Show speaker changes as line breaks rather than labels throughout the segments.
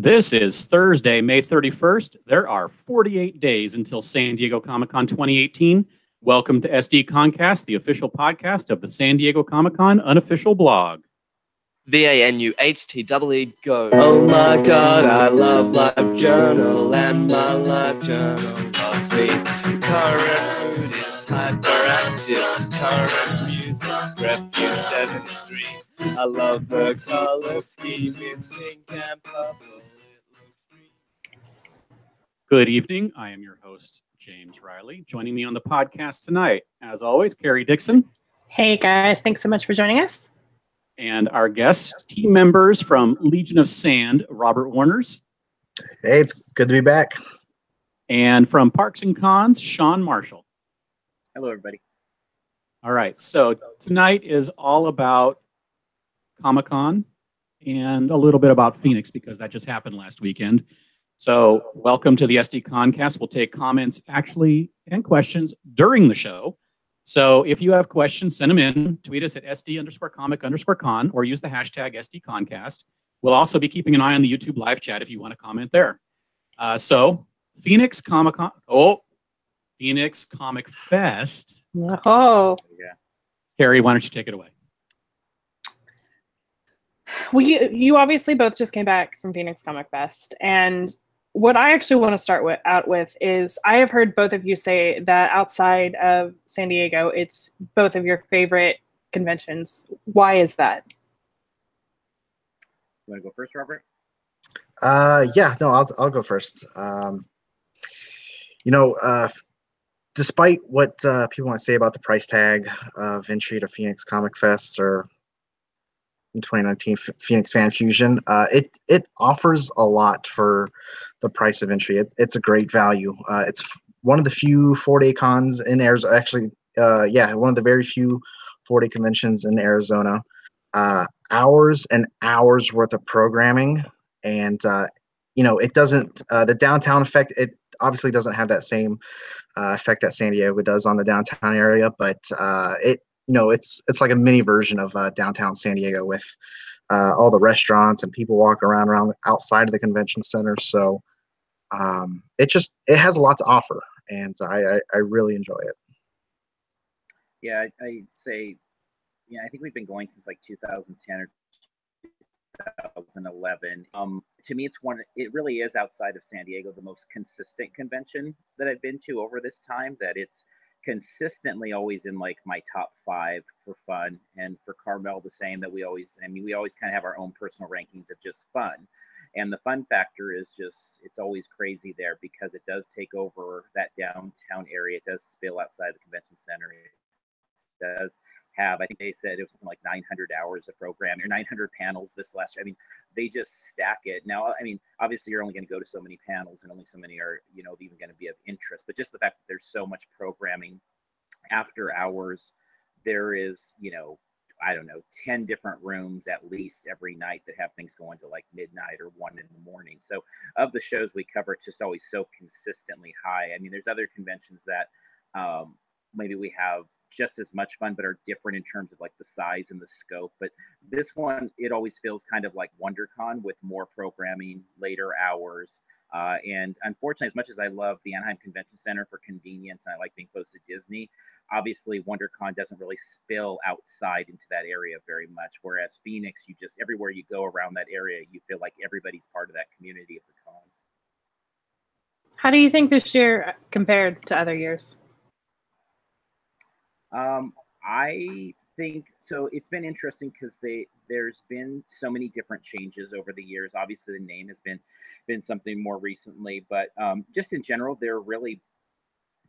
This is Thursday, May 31st. There are 48 days until San Diego Comic-Con 2018. Welcome to SDConCast, the official podcast of the San Diego Comic-Con unofficial blog.
VANUHTEE go. Oh my god, I love Live Journal, and my Live Journal loves me. Current mood is hyperactive. Current music, Refuse 73. I love the color scheme, it's pink and purple.
Good evening. I am your host, James Riley. Joining me on the podcast tonight, as always, Carrie Dixon.
Hey guys, thanks so much for joining us.
And our guests, team members from Legion of Sand, Robert Warners.
Hey, it's good to be back.
And from Parks and Cons, Shawn Marshall.
Hello, everybody.
All right, so tonight is all about Comic-Con and a little bit about Phoenix because that just happened last weekend. So welcome to the SDConCast. We'll take comments actually and questions during the show. So if you have questions, send them in. Tweet us at SD_comic_con or use the hashtag SDConCast. We'll also be keeping an eye on the YouTube live chat if you want to comment there. So Phoenix Comic-Con. Oh, Phoenix Comic Fest.
Oh.
Yeah.
Carrie, why don't you take it away?
Well, you obviously both just came back from Phoenix Comic Fest, and what I actually want to start out with is I have heard both of you say that outside of San Diego, it's both of your favorite conventions. Why is that?
You want to go first, Robert?
Yeah, no, I'll go first. Despite what people want to say about the price tag of entry to Phoenix Comic Fest or in 2019 Phoenix Fan Fusion, it offers a lot for the price of entry. It's a great value. It's one of the few 4-day cons in Arizona. Actually, one of the very few 4-day conventions in Arizona. Hours and hours worth of programming, and it doesn't the downtown effect. It obviously doesn't have that same effect that San Diego does on the downtown area, but it's like a mini version of downtown San Diego with all the restaurants and people walking around outside of the convention center. So it has a lot to offer, and I really enjoy it.
Yeah, I'd say, I think we've been going since like 2010 or 2011. To me, it really is outside of San Diego the most consistent convention that I've been to over this time. That it's consistently always in like my top 5 for fun, and for Carmel the same. That we always kind of have our own personal rankings of just fun, and the fun factor is it's always crazy there because it does take over that downtown area. It does spill outside the convention center. It does have, I think they said it was something like 900 hours of programming or 900 panels this last year. I mean, they just stack it. Now, I mean, obviously you're only going to go to so many panels and only so many are, even going to be of interest, but just the fact that there's so much programming after hours, there is, 10 different rooms at least every night that have things going to like midnight or 1 in the morning. So of the shows we cover, it's just always so consistently high. I mean, there's other conventions that maybe we have just as much fun, but are different in terms of like the size and the scope. But this one, it always feels kind of like WonderCon with more programming, later hours. And unfortunately, as much as I love the Anaheim Convention Center for convenience, and I like being close to Disney, obviously WonderCon doesn't really spill outside into that area very much. Whereas Phoenix, everywhere you go around that area, you feel like everybody's part of that community of the con.
How do you think this year compared to other years?
I think so. It's been interesting because there's been so many different changes over the years. Obviously, the name has been something more recently, but just in general, they're really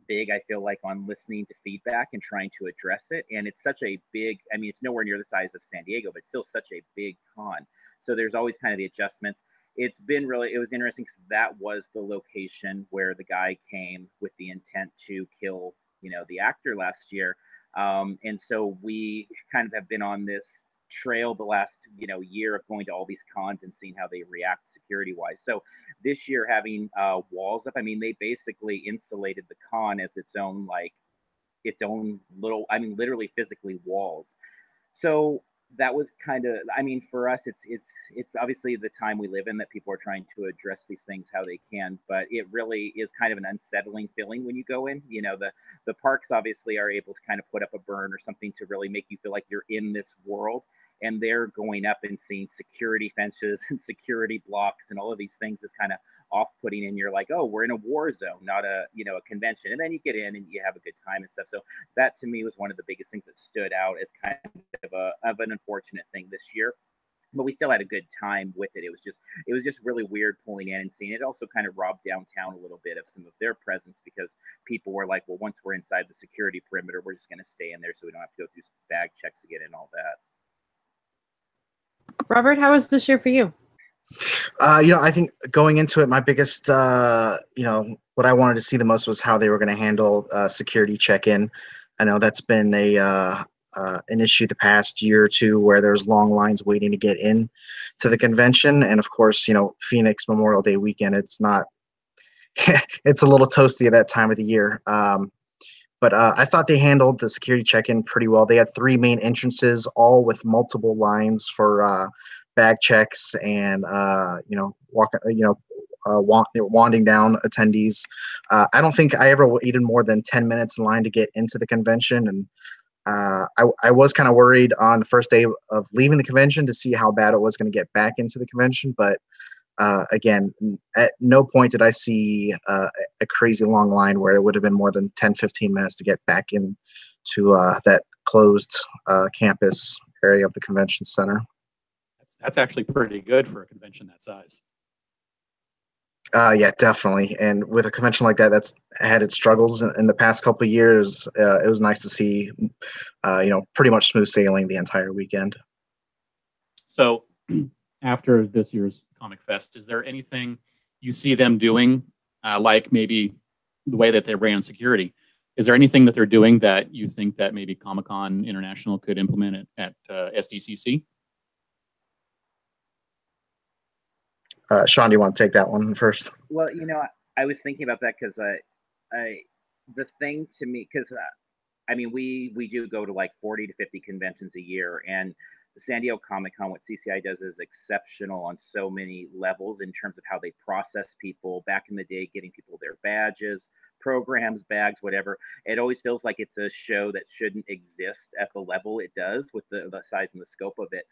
big. I feel like on listening to feedback and trying to address it. And it's such a big. I mean, it's nowhere near the size of San Diego, but it's still such a big con. So there's always kind of the adjustments. It was interesting because that was the location where the guy came with the intent to kill, the actor last year. And so we kind of have been on this trail the last, year of going to all these cons and seeing how they react security wise. So this year having walls up, I mean, they basically insulated the con as its own little, literally physically walls. So that was kind of, I mean, for us, it's obviously the time we live in that people are trying to address these things how they can, but it really is kind of an unsettling feeling when you go in. You know, the parks obviously are able to kind of put up a burn or something to really make you feel like you're in this world, and they're going up and seeing security fences and security blocks and all of these things is kind of off-putting, and you're like, oh, we're in a war zone, not a, you know, a convention. And then you get in and you have a good time and stuff. So that to me was one of the biggest things that stood out as kind of an unfortunate thing this year. But we still had a good time with it. It was just really weird pulling in and seeing it. Also kind of robbed downtown a little bit of some of their presence, because people were like, well, once we're inside the security perimeter, we're just going to stay in there so we don't have to go through bag checks again and all that.
Robert, how was this year for you?
You know, I think going into it, my biggest, you know, what I wanted to see the most was how they were going to handle security check-in. I know that's been an issue the past year or two, where there's long lines waiting to get in to the convention. And of course, you know, Phoenix Memorial Day weekend, it's not, it's a little toasty at that time of the year. But I thought they handled the security check-in pretty well. They had 3 main entrances, all with multiple lines for bag checks and you know, wanding down attendees. I don't think I ever waited more than 10 minutes in line to get into the convention, and I was kind of worried on the first day of leaving the convention to see how bad it was going to get back into the convention. But again, at no point did I see a crazy long line where it would have been more than 10-15 minutes to get back into that closed campus area of the convention center.
That's actually pretty good for a convention that size.
Yeah, definitely. And with a convention like that, that's had its struggles in the past couple of years. It was nice to see, you know, pretty much smooth sailing the entire weekend.
So after this year's Comic Fest, is there anything you see them doing, like maybe the way that they ran security? Is there anything that they're doing that you think that maybe Comic-Con International could implement at SDCC?
Shawn, do you want to take that one first?
Well, you know, I was thinking about that because the thing to me, because I mean, we do go to like 40 to 50 conventions a year, and San Diego Comic-Con, what CCI does is exceptional on so many levels in terms of how they process people. Back in the day, getting people their badges, programs, bags, whatever. It always feels like it's a show that shouldn't exist at the level it does with the size and the scope of it.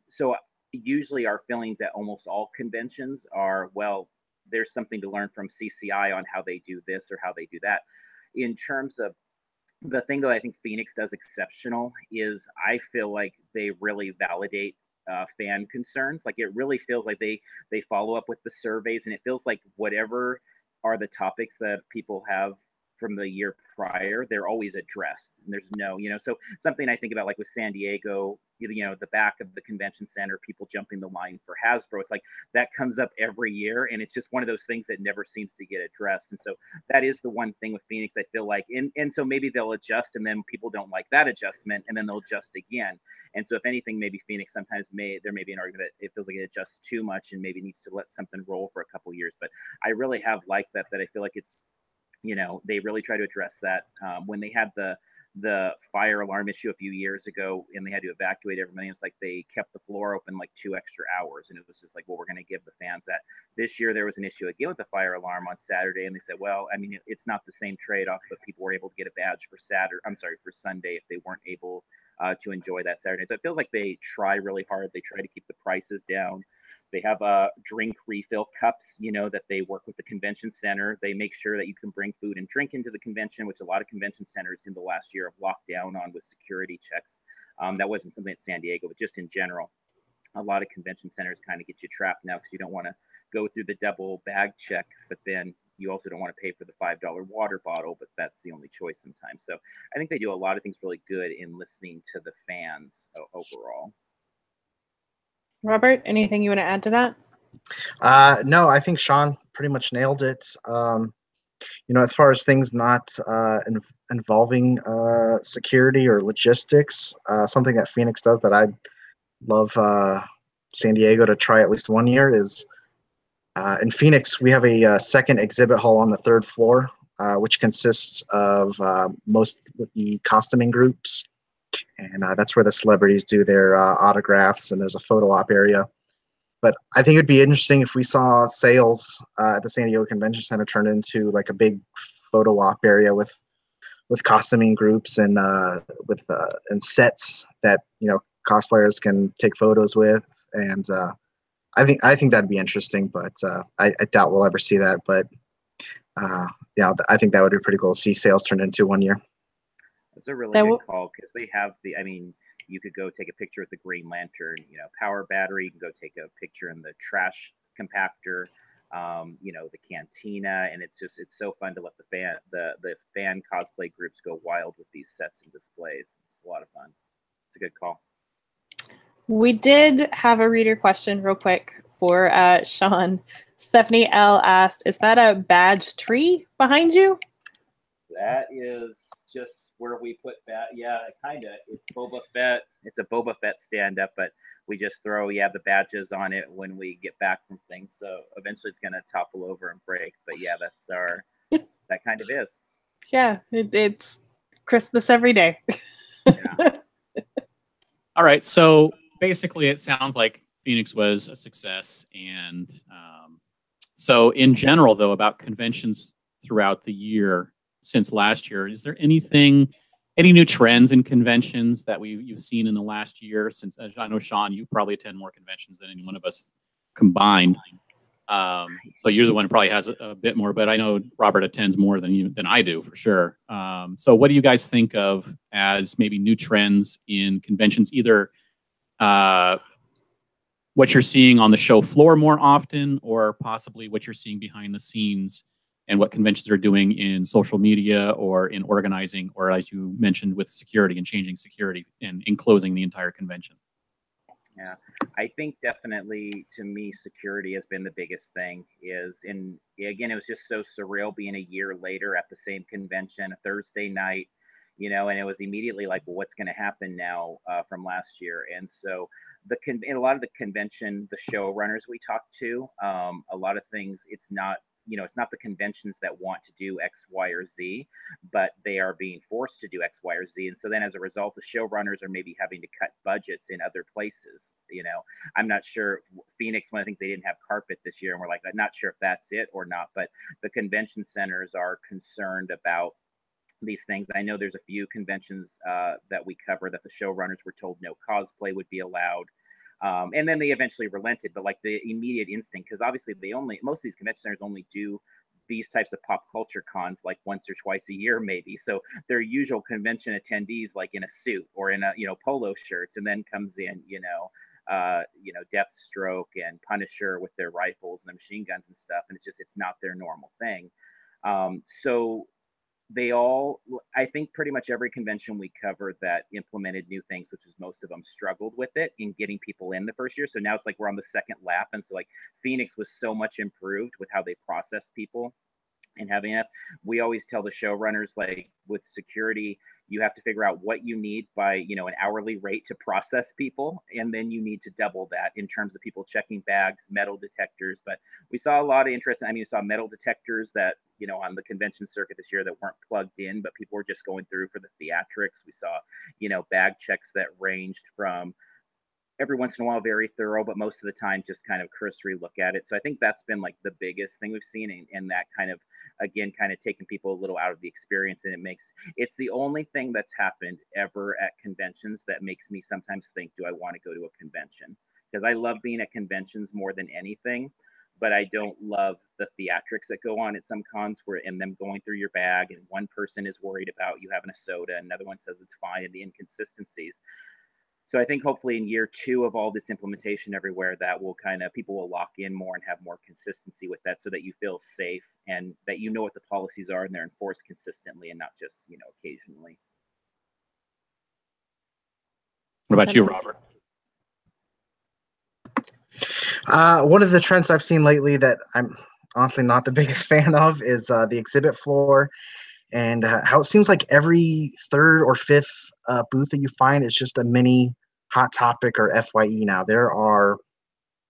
So usually our feelings at almost all conventions are, well, there's something to learn from CCI on how they do this or how they do that. In terms of the thing that I think Phoenix does exceptional is I feel like they really validate fan concerns. Like it really feels like they follow up with the surveys, and it feels like whatever are the topics that people have from the year prior, they're always addressed. And there's no, you know, so something I think about like with San Diego, you know, the back of the convention center, people jumping the line for Hasbro. It's like that comes up every year, and it's just one of those things that never seems to get addressed. And so that is the one thing with Phoenix, I feel like, and so maybe they'll adjust, and then people don't like that adjustment, and then they'll adjust again. And so if anything, maybe Phoenix sometimes there may be an argument that it feels like it adjusts too much and maybe needs to let something roll for a couple of years. But I really have liked that I feel like it's, you know, they really try to address that. When they had the fire alarm issue a few years ago and they had to evacuate everybody, it's like they kept the floor open like 2 extra hours, and it was just like, well, we're going to give the fans that. This year there was an issue again with the fire alarm on Saturday, and they said, well, I mean, it's not the same trade-off, but people were able to get a badge for Sunday if they weren't able to enjoy that Saturday. So it feels like they try really hard. They try to keep the prices down. They have drink refill cups, you know, that they work with the convention center. They make sure that you can bring food and drink into the convention, which a lot of convention centers in the last year have locked down on with security checks. That wasn't something at San Diego, but just in general, a lot of convention centers kind of get you trapped now because you don't want to go through the double bag check, but then you also don't want to pay for the $5 water bottle, but that's the only choice sometimes. So I think they do a lot of things really good in listening to the fans overall.
Robert, anything you want to add to that?
No, I think Shawn pretty much nailed it. You know, as far as things not involving security or logistics, something that Phoenix does that I'd love San Diego to try at least one year is in Phoenix, we have a second exhibit hall on the 3rd floor, which consists of most of the costuming groups. and that's where the celebrities do their autographs, and there's a photo op area. But I think it'd be interesting if we saw sales at the San Diego Convention Center turn into like a big photo op area with costuming groups and and sets that cosplayers can take photos with, and I think that'd be interesting. But I doubt we'll ever see that. But yeah, I think that would be pretty cool to see sales turn into one year.
That's a really good call, because they have I mean, you could go take a picture with the Green Lantern, power battery. You can go take a picture in the trash compactor, the cantina, and it's so fun to let the fan cosplay groups go wild with these sets and displays. It's a lot of fun. It's a good call.
We did have a reader question real quick for Shawn. Stephanie L asked, "Is that a badge tree behind you?"
That is just where we put that. Yeah, kind of. It's Boba Fett. It's a Boba Fett stand-up, but we just throw the badges on it when we get back from things. So eventually it's gonna topple over and break. But yeah, that's our. That kind of is.
Yeah, it's Christmas every day.
Yeah.
All right, so basically it sounds like Phoenix was a success, and so in general, though, about conventions throughout the year since last year, is there any new trends in conventions that you've seen in the last year? Since I know, Shawn, you probably attend more conventions than any one of us combined. So you're the one who probably has a bit more, but I know Robert attends more than I do, for sure. So what do you guys think of as maybe new trends in conventions, either what you're seeing on the show floor more often, or possibly what you're seeing behind the scenes and what conventions are doing in social media or in organizing, or as you mentioned, with security and changing security and enclosing the entire convention?
Yeah, I think definitely, to me, security has been the biggest thing. Again, it was just so surreal being a year later at the same convention, a Thursday night, and it was immediately like, well, what's going to happen now from last year? And so in a lot of the convention, the showrunners we talked to, a lot of things, it's not the conventions that want to do X, Y, or Z, but they are being forced to do X, Y, or Z. And so then as a result, the showrunners are maybe having to cut budgets in other places. I'm not sure. Phoenix, one of the things, they didn't have carpet this year, and we're like, I'm not sure if that's it or not, but the convention centers are concerned about these things. I know there's a few conventions that we cover that the showrunners were told no cosplay would be allowed. And then they eventually relented, but like the immediate instinct, because obviously most of these convention centers only do these types of pop culture cons like once or twice a year, maybe. So their usual convention attendees, like in a suit or in a polo shirts, and then comes in Deathstroke and Punisher with their rifles and their machine guns and stuff, and it's not their normal thing. So I think pretty much every convention we covered that implemented new things, which is most of them, struggled with it in getting people in the first year. So now it's like we're on the second lap. And so like Phoenix was so much improved with how they process people and having it. We always tell the showrunners, like with security, you have to figure out what you need by, an hourly rate to process people. And then you need to double that in terms of people checking bags, metal detectors. But we saw a lot of interest. I mean, we saw metal detectors that, on the convention circuit this year that weren't plugged in, but people were just going through for the theatrics. We saw, bag checks that ranged from every once in a while very thorough, but most of the time just kind of cursory look at it. So I think that's been like the biggest thing we've seen in that kind of, again, kind of taking people a little out of the experience. And it's the only thing that's happened ever at conventions that makes me sometimes think, do I want to go to a convention? Because I love being at conventions more than anything, but I don't love the theatrics that go on at some cons and them going through your bag, and one person is worried about you having a soda, another one says it's fine, and the inconsistencies. So I think hopefully in year 2 of all this implementation everywhere, that will people will lock in more and have more consistency with that, so that you feel safe and that what the policies are and they're enforced consistently and not just, occasionally.
What about you, Robert?
One of the trends I've seen lately that I'm honestly not the biggest fan of is the exhibit floor, and how it seems like every third or fifth booth that you find is just a mini Hot Topic or FYE now. There are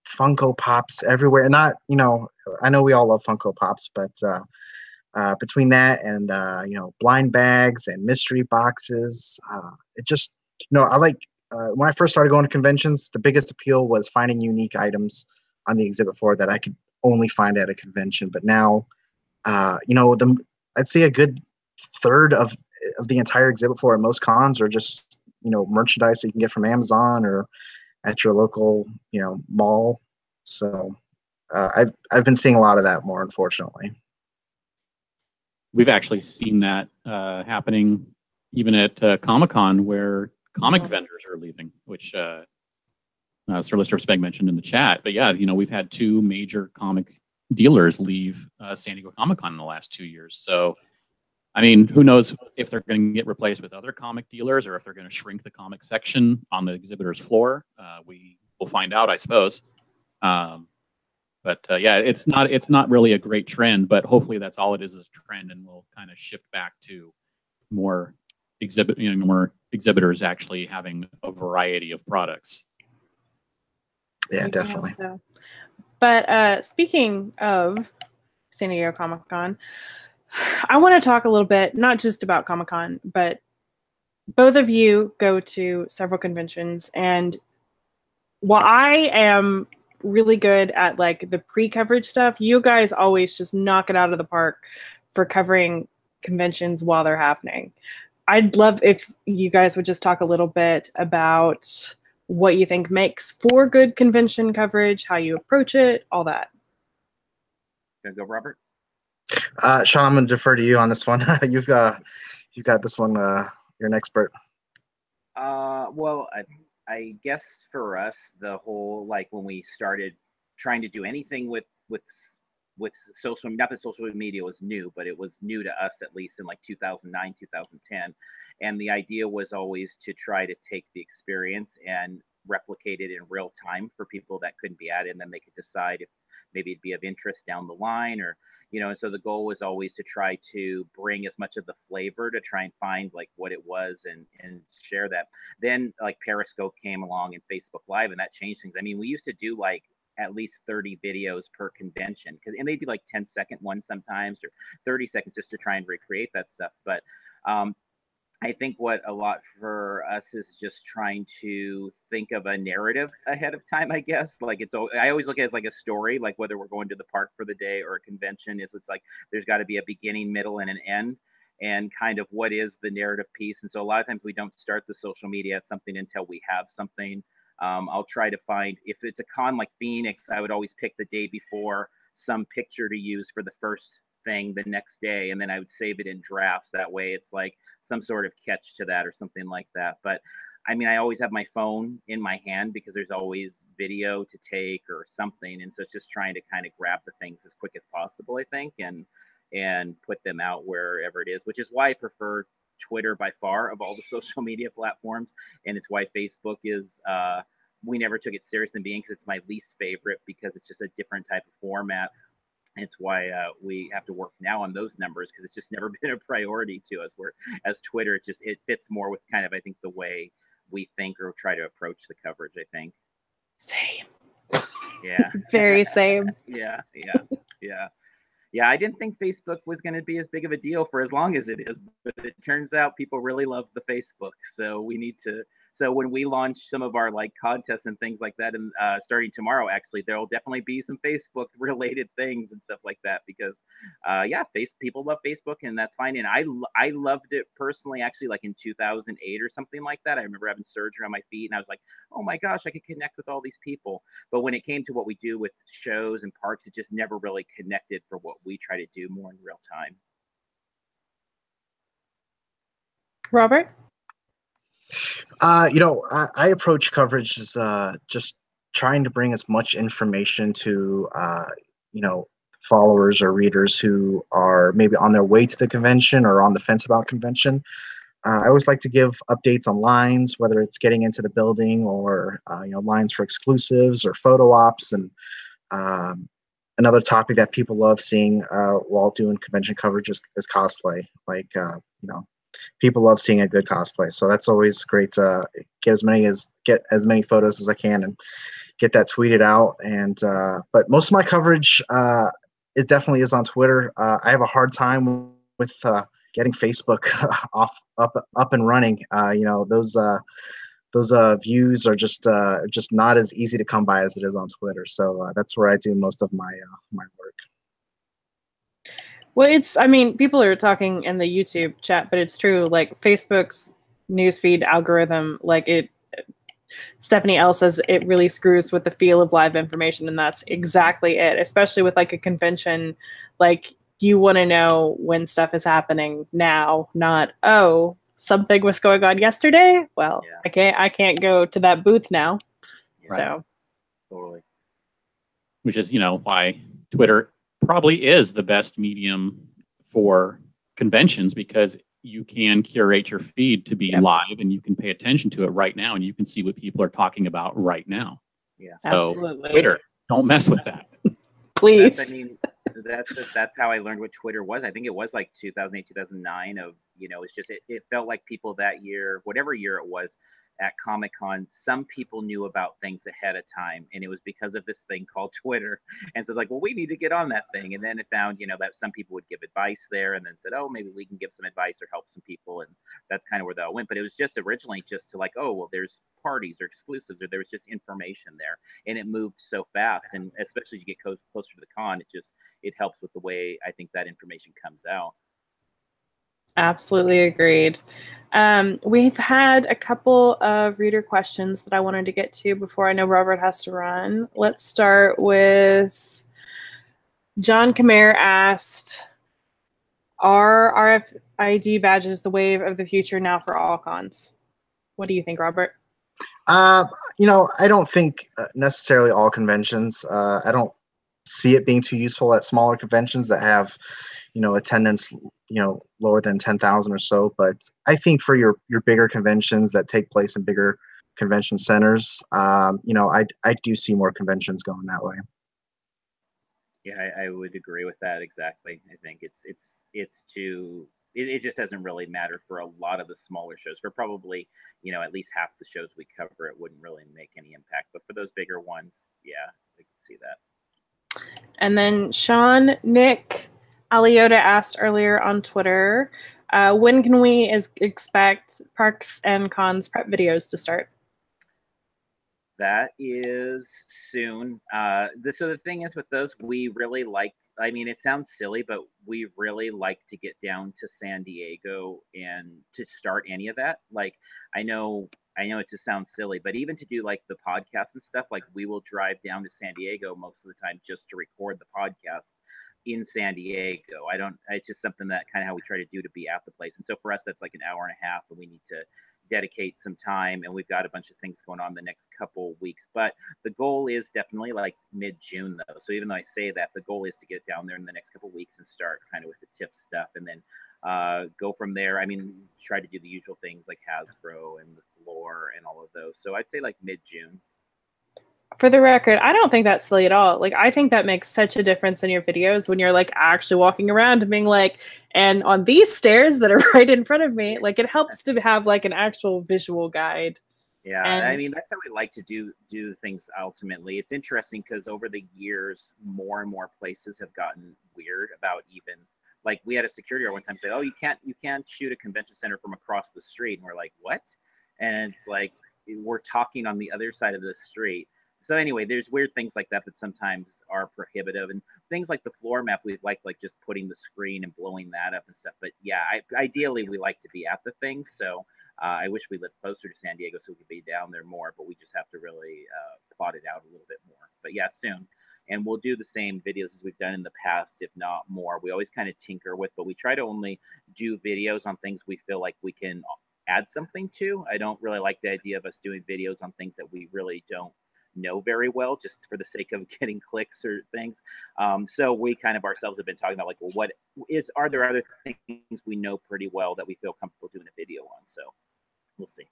Funko Pops everywhere. And not, I know we all love Funko Pops, but between that and, blind bags and mystery boxes, I like when I first started going to conventions, the biggest appeal was finding unique items on the exhibit floor that I could only find at a convention. But now, I'd say a good third of the entire exhibit floor at most cons are just merchandise that you can get from Amazon or at your local mall. So I've been seeing a lot of that more, unfortunately.
We've actually seen that happening even at Comic-Con, where comic vendors are leaving, which Sir Lister Speg mentioned in the chat. But yeah, we've had 2 major comic dealers leave San Diego Comic-Con in the last 2 years. So, I mean, who knows if they're going to get replaced with other comic dealers or if they're going to shrink the comic section on the exhibitor's floor. We will find out, I suppose. But yeah, it's not really a great trend, but hopefully that's all it is a trend, and we'll kind of shift back to more exhibitors actually having a variety of products.
Yeah, definitely.
But speaking of San Diego Comic-Con, I want to talk a little bit, not just about Comic-Con, but both of you go to several conventions, and while I am really good at like the pre-coverage stuff, you guys always just knock it out of the park for covering conventions while they're happening. I'd love if you guys would just talk a little bit about what you think makes for good convention coverage, how you approach it, all that.
Gonna go, Robert?
Shawn, I'm going to defer to you on this one. You've got this one. You're an expert.
Well, I guess for us, the whole, like, when we started trying to do anything with social, not that social media was new, but it was new to us, at least in like 2009, 2010. And the idea was always to try to take the experience and replicate it in real time for people that couldn't be at it, and then they could decide if maybe it'd be of interest down the line, or and so the goal was always to try to bring as much of the flavor to try and find like what it was and share that. Then like Periscope came along and Facebook Live, and that changed things. I mean, we used to do like at least 30 videos per convention, and they'd be like 10-second ones sometimes, or 30 seconds, just to try and recreate that stuff. But I think what a lot for us is just trying to think of a narrative ahead of time, I guess. Like I always look at it as like a story, like whether we're going to the park for the day or a convention, it's like there's got to be a beginning, middle, and an end, and kind of what is the narrative piece. And so a lot of times we don't start the social media at something until we have something. I'll try to find, if it's a con like Phoenix, I would always pick the day before some picture to use for the first thing the next day, and then I would save it in drafts. That way it's like some sort of catch to that or something like that. But I mean, I always have my phone in my hand because there's always video to take or something, and so it's just trying to kind of grab the things as quick as possible, I think, and put them out wherever it is, which is why I prefer Twitter by far of all the social media platforms, and it's why Facebook is we never took it serious in the beginning, because it's my least favorite, because it's just a different type of format. It's why we have to work now on those numbers, because it's just never been a priority to us. Whereas Twitter, it fits more with kind of, I think, the way we think or try to approach the coverage, I think.
Same.
Yeah.
Very same.
Yeah. I didn't think Facebook was going to be as big of a deal for as long as it is, but it turns out people really love the Facebook. So we need to. So when we launch some of our like contests and things like that, and starting tomorrow, actually, there'll definitely be some Facebook related things and stuff like that, because people love Facebook, and that's fine. And I loved it personally, actually, like in 2008 or something like that. I remember having surgery on my feet, and I was like, oh my gosh, I could connect with all these people. But when it came to what we do with shows and parks, it just never really connected for what we try to do more in real time.
Robert?
I approach coverage as just trying to bring as much information to followers or readers who are maybe on their way to the convention or on the fence about convention. I always like to give updates on lines, whether it's getting into the building or lines for exclusives or photo ops. And another topic that people love seeing while doing convention coverage is cosplay. Like people love seeing a good cosplay, so that's always great to get as many photos as I can and get that tweeted out. And but most of my coverage is definitely on Twitter. I have a hard time with getting Facebook up and running. Those views are just not as easy to come by as it is on Twitter. So that's where I do most of my work.
Well, I mean, people are talking in the YouTube chat, but it's true. Like Facebook's newsfeed algorithm, Stephanie L says it really screws with the feel of live information, and that's exactly it. Especially with like a convention, like you want to know when stuff is happening now, not something was going on yesterday. Well, yeah. I can't go to that booth now.
Right.
So
totally.
Which is, why Twitter probably is the best medium for conventions, because you can curate your feed to be live and you can pay attention to it right now and you can see what people are talking about right now.
Yeah,
so
absolutely.
Twitter, don't mess with that.
Please.
That's how I learned what Twitter was. I think it was like 2008, 2009 of, it's just, it felt like people that year, whatever year it was at Comic-Con, some people knew about things ahead of time, and it was because of this thing called Twitter. And so it's like, well, we need to get on that thing. And then it found, that some people would give advice there and then said, oh, maybe we can give some advice or help some people. And that's kind of where that went. But it was just originally just to like, oh, well, there's parties or exclusives, or there was just information there. And it moved so fast. And especially as you get closer to the con, it helps with the way I think that information comes out.
Absolutely agreed. We've had a couple of reader questions that I wanted to get to before I know Robert has to run. Let's start with John Kamar asked, are RFID badges the wave of the future now for all cons? What do you think, Robert?
I don't think necessarily all conventions. I don't see it being too useful at smaller conventions that have, attendance, lower than 10,000 or so. But I think for your bigger conventions that take place in bigger convention centers, I do see more conventions going that way.
Yeah, I would agree with that exactly. I think it just doesn't really matter for a lot of the smaller shows. For probably, at least half the shows we cover, it wouldn't really make any impact. But for those bigger ones, yeah, I can see that.
And then Shawn, Nick Aliota asked earlier on Twitter, when can we expect Parks and Cons prep videos to start?
That is soon. So the thing is with those, we really liked, I mean, it sounds silly, but we really like to get down to San Diego and to start any of that. Like, I know it just sounds silly, but even to do like the podcast and stuff, like we will drive down to San Diego most of the time just to record the podcast in San Diego. It's just something that kind of how we try to do to be at the place. And so for us, that's like an hour and a half, and we need to dedicate some time, and we've got a bunch of things going on the next couple weeks. But the goal is definitely like mid-June though. So even though I say that, the goal is to get down there in the next couple weeks and start kind of with the tip stuff, and then go from there. I mean, try to do the usual things like Hasbro and the floor and all of those. So I'd say like mid-June.
For the record, I don't think that's silly at all. Like, I think that makes such a difference in your videos when you're like actually walking around and being like, and on these stairs that are right in front of me, like it helps to have like an actual visual guide.
Yeah, I mean, that's how we like to do things ultimately. It's interesting because over the years, more and more places have gotten weird about even, like we had a security guard one time say, oh, you can't shoot a convention center from across the street. And we're like, what? And it's like, we're talking on the other side of the street. So anyway, there's weird things like that sometimes are prohibitive, and things like the floor map, we like just putting the screen and blowing that up and stuff. But yeah, ideally we like to be at the thing. So I wish we lived closer to San Diego so we could be down there more, but we just have to really plot it out a little bit more. But yeah, soon. And we'll do the same videos as we've done in the past, if not more. We always kind of tinker with, but we try to only do videos on things we feel like we can add something to. I don't really like the idea of us doing videos on things that we really don't know very well, just for the sake of getting clicks or things. So we kind of ourselves have been talking about like, well, are there other things we know pretty well that we feel comfortable doing a video on? So we'll see.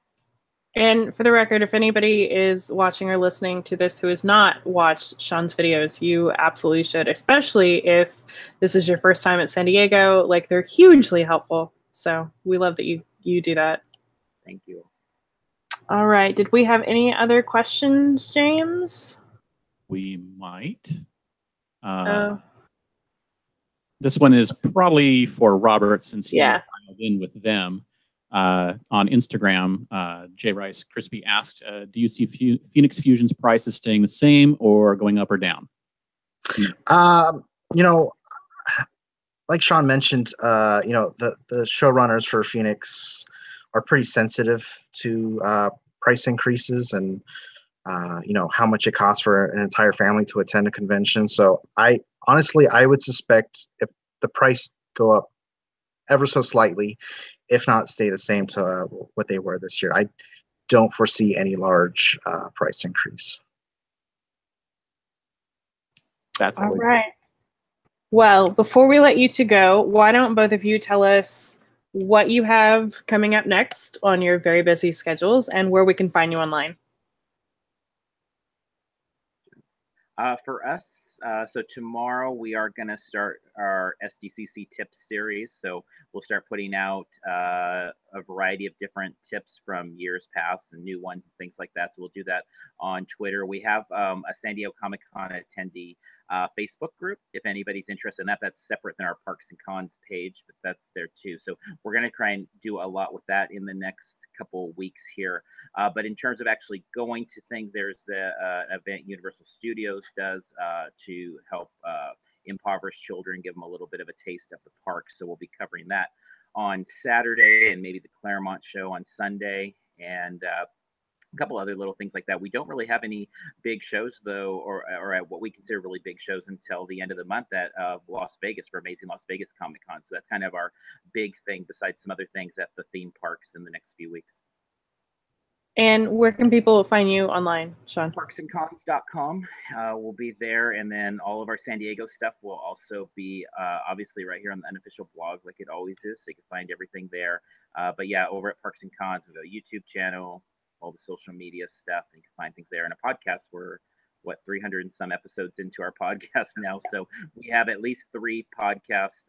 And for the record, if anybody is watching or listening to this who has not watched Shawn's videos, you absolutely should, especially if this is your first time at San Diego. Like, they're hugely helpful. So we love that you do that.
Thank you.
All right. Did we have any other questions, James?
We might. this one is probably for Robert since he's
Yeah.
dialed in with them. On Instagram, Jay Rice Crispy asked, do you see Phoenix Fusion's prices staying the same or going up or down?
You know, like Shawn mentioned, you know, the showrunners for Phoenix are pretty sensitive to price increases and you know, how much it costs for an entire family to attend a convention. So I would suspect if the price go up ever so slightly, if not stay the same to what they were this year. I don't foresee any large price increase.
That's
All right. Well, before we let you two go, why don't both of you tell us what you have coming up next on your very busy schedules and where we can find you online?
For us, so tomorrow we are going to start our SDCC tips series. So we'll start putting out a variety of different tips from years past and new ones and things like that. So we'll do that on Twitter. We have a San Diego Comic-Con attendee Facebook group. If anybody's interested in that, that's separate than our Parks and Cons page, but that's there too. So we're going to try and do a lot with that in the next couple of weeks here. But in terms of actually going to things, there's an event Universal Studios does to help impoverished children, give them a little bit of a taste of the park. So we'll be covering that on Saturday and maybe the Claremont show on Sunday. And a couple other little things like that. We don't really have any big shows though, or at what we consider really big shows until the end of the month at Las Vegas for Amazing Las Vegas Comic Con. So that's kind of our big thing besides some other things at the theme parks in the next few weeks.
And where can people find you online, Shawn?
ParksandCons.com will be there, and then all of our San Diego stuff will also be obviously right here on the unofficial blog, like it always is. So you can find everything there. But yeah, over at Parks and Cons, we've got a YouTube channel, all the social media stuff, and you can find things there. And a podcast, we're 300 and some episodes into our podcast now, so we have at least 3 podcasts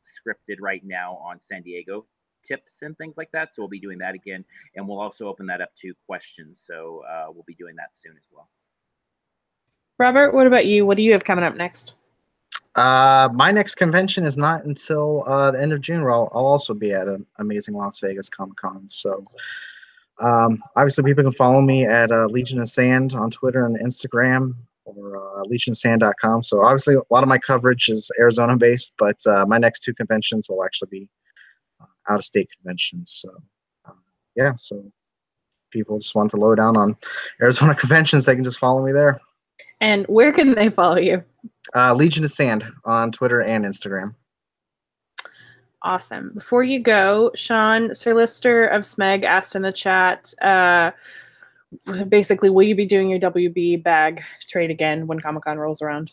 scripted right now on San Diego tips and things like that. So we'll be doing that again, and we'll also open that up to questions. So we'll be doing that soon as well.
Robert, what about you? What do you have coming up next?
My next convention is not until the end of June, where I'll also be at an Amazing Las Vegas Comic Con. So obviously people can follow me at Legion of Sand on Twitter and Instagram, or legionsand.com. So obviously a lot of my coverage is Arizona based, but my next 2 conventions will actually be out-of-state conventions. So yeah, so people just want the lowdown on Arizona conventions, they can just follow me there.
And where can they follow you?
Legion of Sand on Twitter and Instagram.
Awesome. Before you go, Shawn, Sir Lister of Smeg asked in the chat, basically, will you be doing your WB bag trade again when Comic-Con rolls around?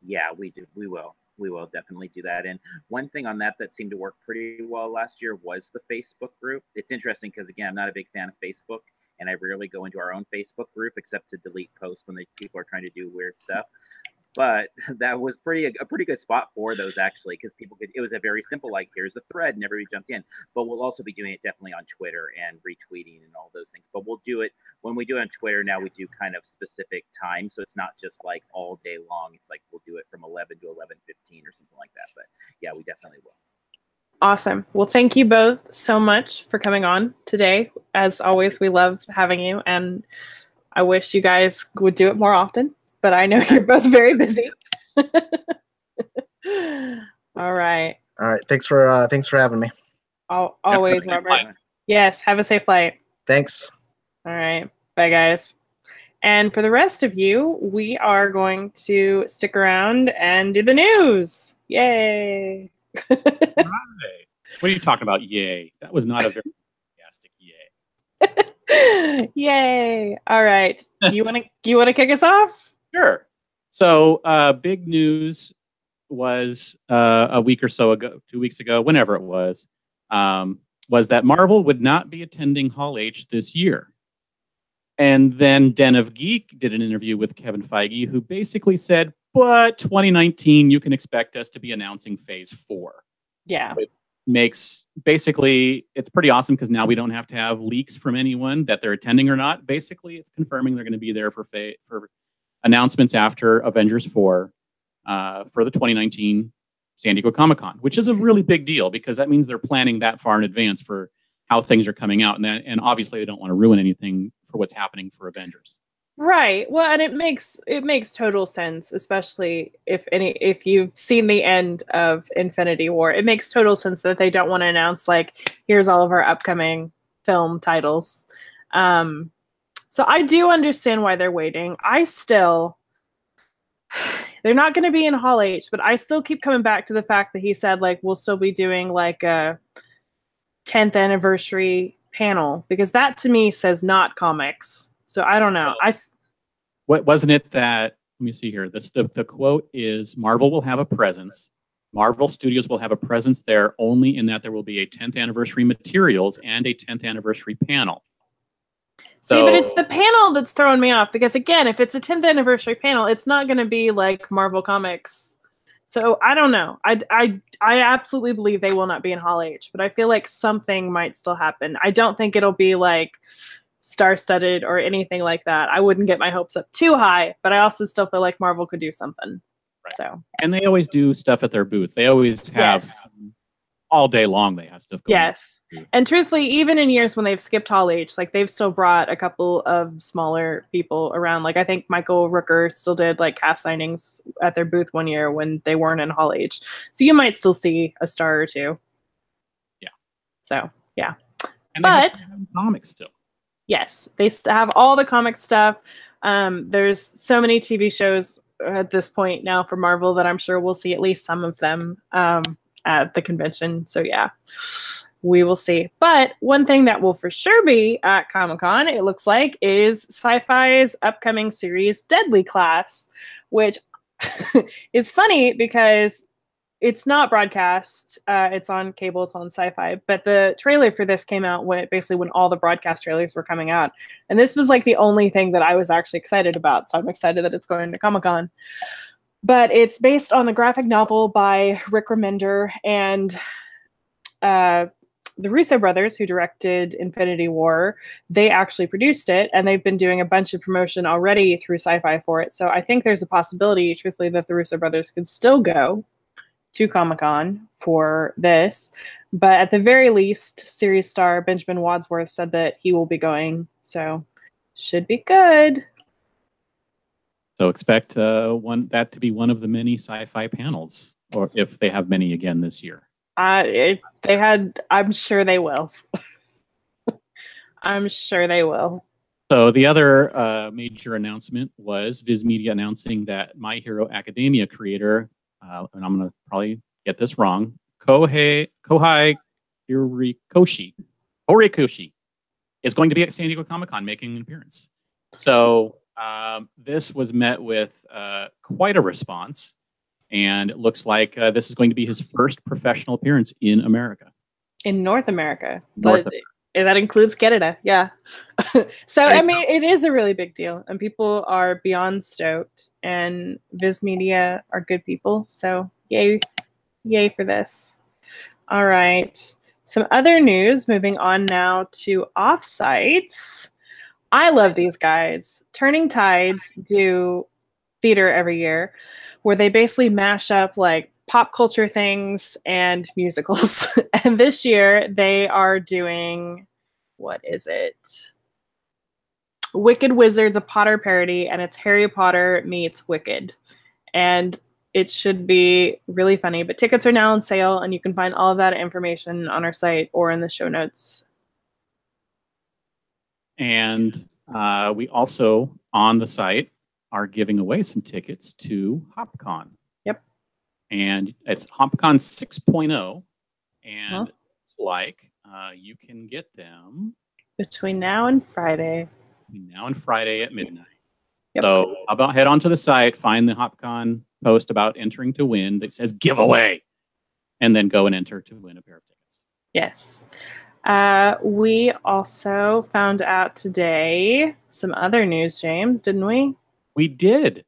Yeah, we do. We will. We will definitely do that. And one thing on that seemed to work pretty well last year was the Facebook group. It's interesting because, again, I'm not a big fan of Facebook, and I rarely go into our own Facebook group except to delete posts when people are trying to do weird stuff. But that was a pretty good spot for those, actually, because it was a very simple, like, here's a thread, and everybody jumped in. But we'll also be doing it definitely on Twitter and retweeting and all those things. But we'll do it, when we do it on Twitter now, we do kind of specific time. So it's not just like all day long. It's like we'll do it from 11 to 11:15 or something like that. But yeah, we definitely will.
Awesome. Well, thank you both so much for coming on today. As always, we love having you, and I wish you guys would do it more often. But I know you're both very busy. All right.
All right. Thanks for having me.
Always, Robert. Yes. Have a safe flight.
Thanks.
All right. Bye, guys. And for the rest of you, we are going to stick around and do the news. Yay.
All right. What are you talking about? Yay. That was not a very enthusiastic yay.
Yay. All right. Do you want to kick us off?
Sure. So big news was a week or so ago, 2 weeks ago, whenever it was that Marvel would not be attending Hall H this year. And then Den of Geek did an interview with Kevin Feige, who basically said, but 2019, you can expect us to be announcing Phase 4.
Yeah.
It makes, basically, it's pretty awesome because now we don't have to have leaks from anyone that they're attending or not. Basically, it's confirming they're going to be there for announcements after Avengers 4 for the 2019 San Diego Comic-Con, which is a really big deal because that means they're planning that far in advance for how things are coming out, and obviously they don't want to ruin anything for what's happening for Avengers.
Right. Well, and it makes total sense, especially if you've seen the end of Infinity War. It makes total sense that they don't want to announce like, here's all of our upcoming film titles. So I do understand why they're waiting. They're not going to be in Hall H, but I still keep coming back to the fact that he said like we'll still be doing like a 10th anniversary panel, because that to me says not comics. So I don't know.
What wasn't it that, let me see here. The quote is, Marvel will have a presence. Marvel Studios will have a presence there only in that there will be a 10th anniversary materials and a 10th anniversary panel.
See, but it's the panel that's throwing me off, because again, if it's a 10th anniversary panel, it's not going to be like Marvel Comics. So I don't know. I absolutely believe they will not be in Hall H, but I feel like something might still happen. I don't think it'll be like star-studded or anything like that. I wouldn't get my hopes up too high, but I also still feel like Marvel could do something. Right. So,
and they always do stuff at their booth. They always have all day long. They have stuff going on.
And truthfully, even in years when they've skipped Hall H, like they've still brought a couple of smaller people around. Like I think Michael Rooker still did like cast signings at their booth one year when they weren't in Hall H. So you might still see a star or two.
Yeah.
So yeah.
And but comics still.
Yes, they have all the comic stuff. There's so many TV shows at this point now for Marvel that I'm sure we'll see at least some of them at the convention. So yeah, we will see. But one thing that will for sure be at Comic-Con, it looks like, is Sci-Fi's upcoming series Deadly Class, which is funny because it's not broadcast. It's on cable. It's on Sci-Fi. But the trailer for this came out when all the broadcast trailers were coming out. And this was like the only thing that I was actually excited about. So I'm excited that it's going to Comic-Con. But it's based on the graphic novel by Rick Remender and the Russo brothers, who directed Infinity War. They actually produced it, and they've been doing a bunch of promotion already through Sci-Fi for it. So I think there's a possibility, truthfully, that the Russo brothers could still go to Comic-Con for this, but at the very least, series star Benjamin Wadsworth said that he will be going, so should be good.
So expect that to be one of the many Sci-Fi panels, or if they have many again this year.
I'm sure they will. I'm sure they will.
So the other major announcement was Viz Media announcing that My Hero Academia creator, and I'm going to probably get this wrong, Kohei Horikoshi is going to be at San Diego Comic-Con making an appearance. So this was met with quite a response, and it looks like this is going to be his first professional appearance in America.
In North America. That includes Canada, yeah. So, I mean, it is a really big deal, and people are beyond stoked, and Viz Media are good people, so yay for this. All right. Some other news, moving on now to offsites. I love these guys. Turning Tides do theater every year, where they basically mash up like pop culture things and musicals. And this year they are doing, what is it? Wicked Wizards, a Potter parody, and it's Harry Potter meets Wicked. And it should be really funny, but tickets are now on sale, and you can find all of that information on our site or in the show notes.
And we also, on the site, are giving away some tickets to HopCon.
Yep.
And it's HopCon 6.0, and it's like you can get them
between now and Friday.
Between now and Friday at midnight. Yep. So how about head onto the site, find the HopCon post about entering to win that says giveaway, and then go and enter to win a pair of tickets.
Yes. We also found out today some other news, James, didn't we?
We did.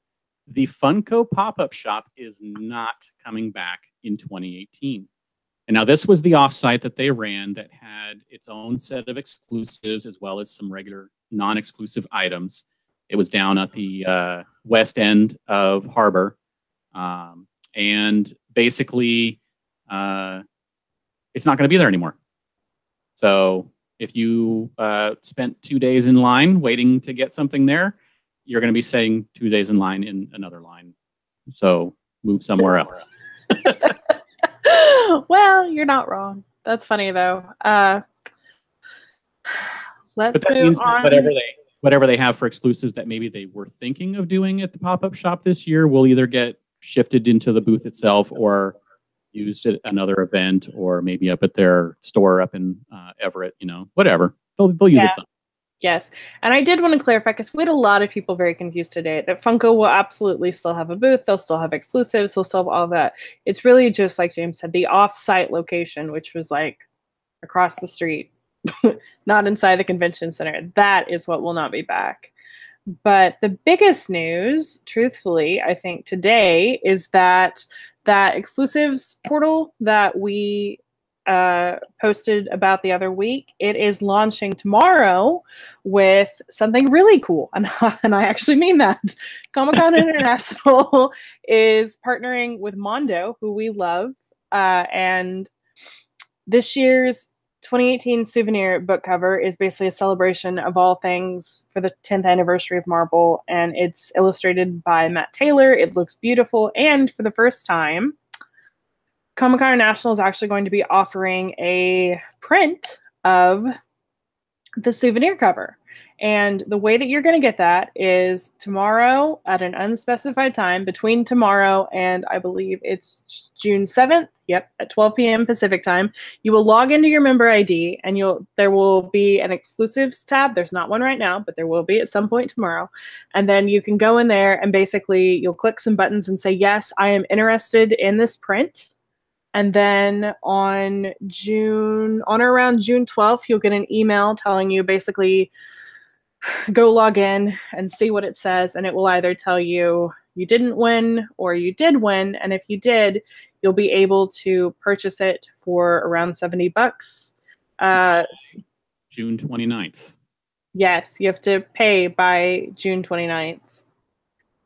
The Funko pop-up shop is not coming back in 2018. And now this was the offsite that they ran that had its own set of exclusives as well as some regular non-exclusive items. It was down at the west end of Harbor. and basically it's not going to be there anymore. So if you spent 2 days in line waiting to get something there, you're going to be staying 2 days in line in another line. So move somewhere else.
Well, you're not wrong. That's funny though. Let's
But that
move
means
on.
that whatever they have for exclusives that maybe they were thinking of doing at the pop-up shop this year will either get shifted into the booth itself or used at another event, or maybe up at their store up in Everett, whatever. They'll use it some.
Yes. And I did want to clarify, because we had a lot of people very confused today, that Funko will absolutely still have a booth. They'll still have exclusives. They'll still have all that. It's really just, like James said, the off-site location, which was like across the street, not inside the convention center. That is what will not be back. But the biggest news, truthfully, I think today is that exclusives portal that we posted about the other week, it is launching tomorrow with something really cool. And I actually mean that. Comic-Con International is partnering with Mondo, who we love. And this year's 2018 souvenir book cover is basically a celebration of all things for the 10th anniversary of Marvel, and it's illustrated by Matt Taylor. It looks beautiful, and for the first time, Comic-Con International is actually going to be offering a print of the souvenir cover. And the way that you're going to get that is tomorrow at an unspecified time, between tomorrow and I believe it's June 7th. Yep, at 12 p.m. Pacific time. You will log into your member ID, and there will be an exclusives tab. There's not one right now, but there will be at some point tomorrow. And then you can go in there and basically you'll click some buttons and say, yes, I am interested in this print. And then on or around June 12th, you'll get an email telling you basically go log in and see what it says. And it will either tell you you didn't win or you did win. And if you did, you'll be able to purchase it for around $70.
June 29th.
Yes, you have to pay by June 29th.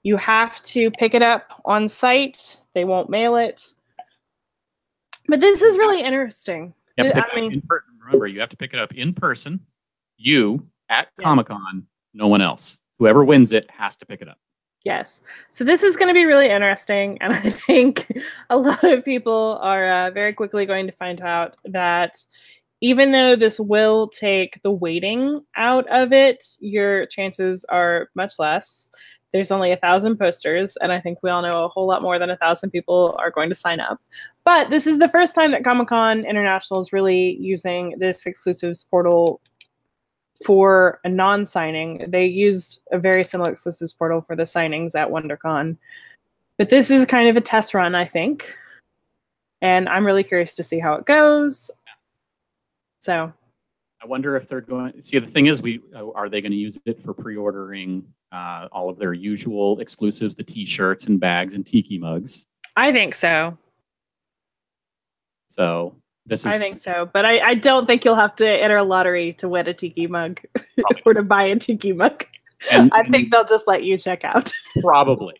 You have to pick it up on site. They won't mail it. But this is really interesting.
Remember, you have to pick it up in person. You at Comic-Con, no one else. Whoever wins it has to pick it up.
Yes. So this is going to be really interesting. And I think a lot of people are very quickly going to find out that even though this will take the waiting out of it, your chances are much less. There's only 1,000 posters, and I think we all know a whole lot more than 1,000 people are going to sign up. But this is the first time that Comic-Con International is really using this exclusives portal for a non-signing. They used a very similar exclusives portal for the signings at WonderCon. But this is kind of a test run, I think. And I'm really curious to see how it goes. So
I wonder if they're going. See, the thing is, are they going to use it for pre-ordering all of their usual exclusives, the T-shirts and bags and tiki mugs?
I think so.
So this is.
I think so, but I don't think you'll have to enter a lottery to win a tiki mug or to buy a tiki mug. And I think they'll just let you check out.
Probably.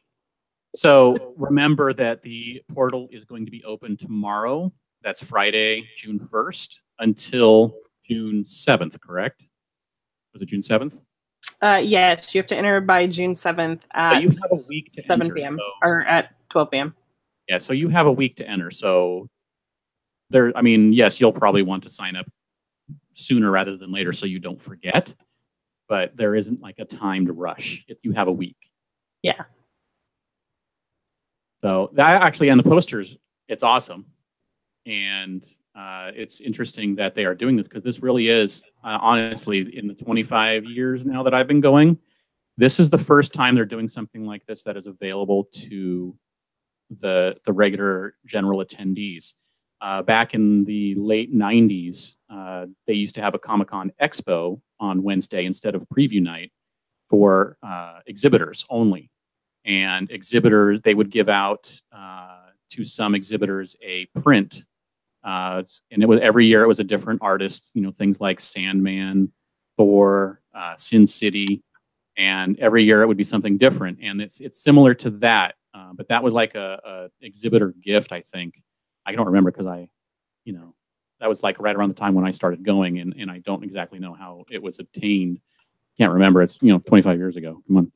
So remember that the portal is going to be open tomorrow. That's Friday, June 1st, until June 7th, correct? Was it June 7th?
Yes, you have to enter by June 7th at
you have a week to
7
enter,
p.m.
so,
or at 12 p.m.
Yeah, so you have a week to enter. So there, I mean, yes, you'll probably want to sign up sooner rather than later so you don't forget. But there isn't like a timed rush if you have a week.
Yeah.
So that actually, on the posters, it's awesome. And it's interesting that they are doing this because this really is, honestly, in the 25 years now that I've been going, this is the first time they're doing something like this that is available to the regular general attendees. Back in the late 90s, they used to have a Comic-Con Expo on Wednesday instead of preview night for exhibitors only. And exhibitors, they would give out to some exhibitors a print. And it was every year it was a different artist, you know, things like Sandman, Thor, Sin City, and every year it would be something different. And it's similar to that But that was like a exhibitor gift, I think. I don't remember because that was like right around the time when I started going, and I don't exactly know how it was obtained. Can't remember. It's 25 years ago. Come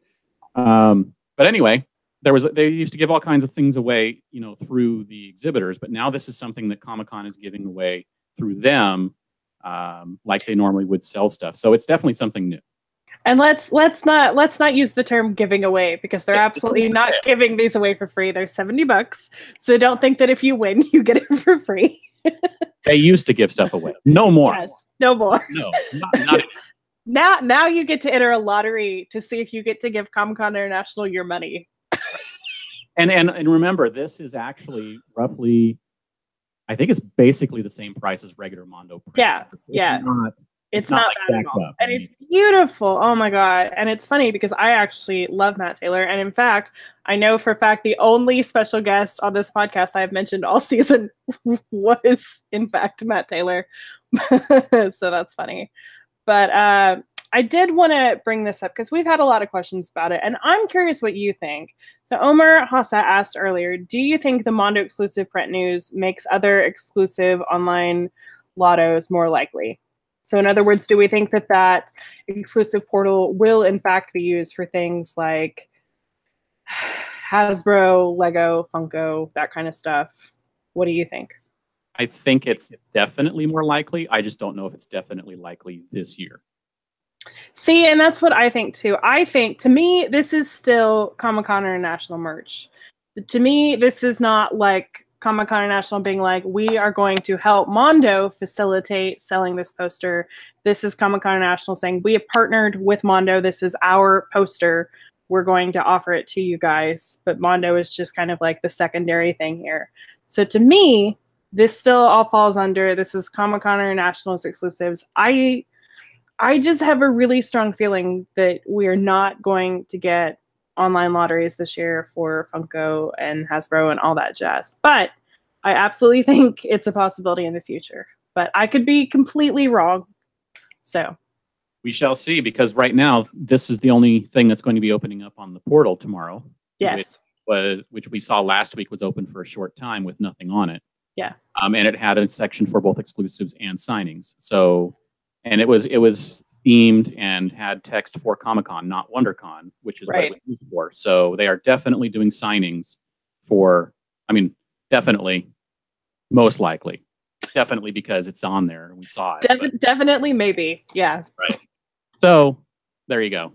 on. But anyway, they used to give all kinds of things away, through the exhibitors. But now this is something that Comic-Con is giving away through them, like they normally would sell stuff. So it's definitely something new.
And let's not use the term giving away, because they're absolutely not giving these away for free. They're $70. So don't think that if you win, you get it for free.
They used to give stuff away. No more.
Yes, no more.
No, not
Now you get to enter a lottery to see if you get to give Comic-Con International your money.
And remember, this is actually roughly, I think it's basically the same price as regular Mondo prints.
Yeah.
It's
not
like
bad at all. And it's beautiful. Oh my God. And it's funny because I actually love Matt Taylor. And in fact, I know for a fact the only special guest on this podcast I have mentioned all season was, in fact, Matt Taylor. So that's funny. But I did want to bring this up because we've had a lot of questions about it. And I'm curious what you think. So Omar Hassa asked earlier, do you think the Mondo exclusive print news makes other exclusive online lottos more likely? So in other words, do we think that exclusive portal will in fact be used for things like Hasbro, Lego, Funko, that kind of stuff? What do you think?
I think it's definitely more likely. I just don't know if it's definitely likely this year.
See, and that's what I think too. I think, to me, this is still Comic-Con International merch. To me, this is not like Comic-Con International being like, we are going to help Mondo facilitate selling this poster. This is Comic-Con International saying, we have partnered with Mondo. This is our poster. We're going to offer it to you guys. But Mondo is just kind of like the secondary thing here. So to me, this still all falls under, this is Comic-Con International's exclusives. I just have a really strong feeling that we're not going to get online lotteries this year for Funko and Hasbro and all that jazz. But I absolutely think it's a possibility in the future. But I could be completely wrong. So
we shall see, because right now, this is the only thing that's going to be opening up on the portal tomorrow.
Yes.
Which we saw last week was open for a short time with nothing on it.
Yeah.
And it had a section for both exclusives and signings. So, and it was themed and had text for Comic-Con, not WonderCon, which is what it was used for. So they are definitely doing signings for, definitely, most likely. Definitely because it's on there. We saw it.
Definitely, maybe. Yeah.
Right. So there you go.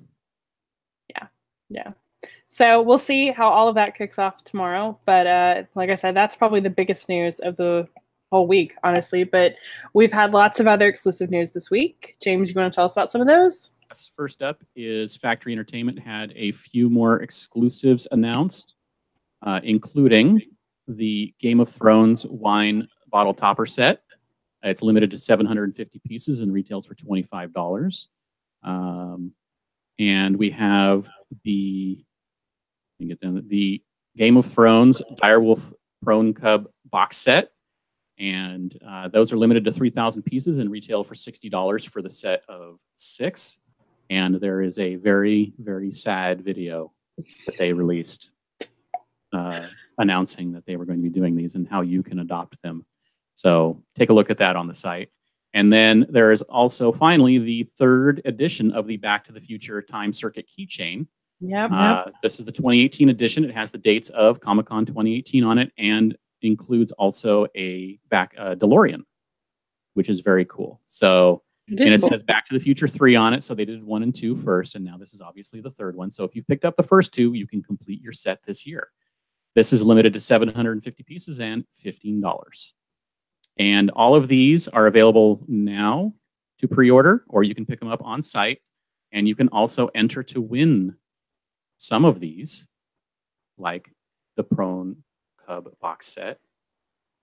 Yeah. So we'll see how all of that kicks off tomorrow. But like I said, that's probably the biggest news of the whole week, honestly. But we've had lots of other exclusive news this week. James, you want to tell us about some of those?
Yes, first up is Factory Entertainment had a few more exclusives announced, including the Game of Thrones wine bottle topper set. It's limited to 750 pieces and retails for $25. And we have the Game of Thrones Direwolf Prone Cub box set. And those are limited to 3,000 pieces and retail for $60 for the set of 6. And there is a very, very sad video that they released announcing that they were going to be doing these and how you can adopt them. So take a look at that on the site. And then there is also finally the 3rd edition of the Back to the Future Time Circuit keychain.
Yep.
This is the 2018 edition. It has the dates of Comic-Con 2018 on it and includes also a DeLorean, which is very cool. So, it says Back to the Future 3 on it. So they did 1 and 2 first, and now this is obviously the 3rd one. So if you picked up the first 2, you can complete your set this year. This is limited to 750 pieces and $15. And all of these are available now to pre-order, or you can pick them up on site. And you can also enter to win some of these, like the Prone Cub box set.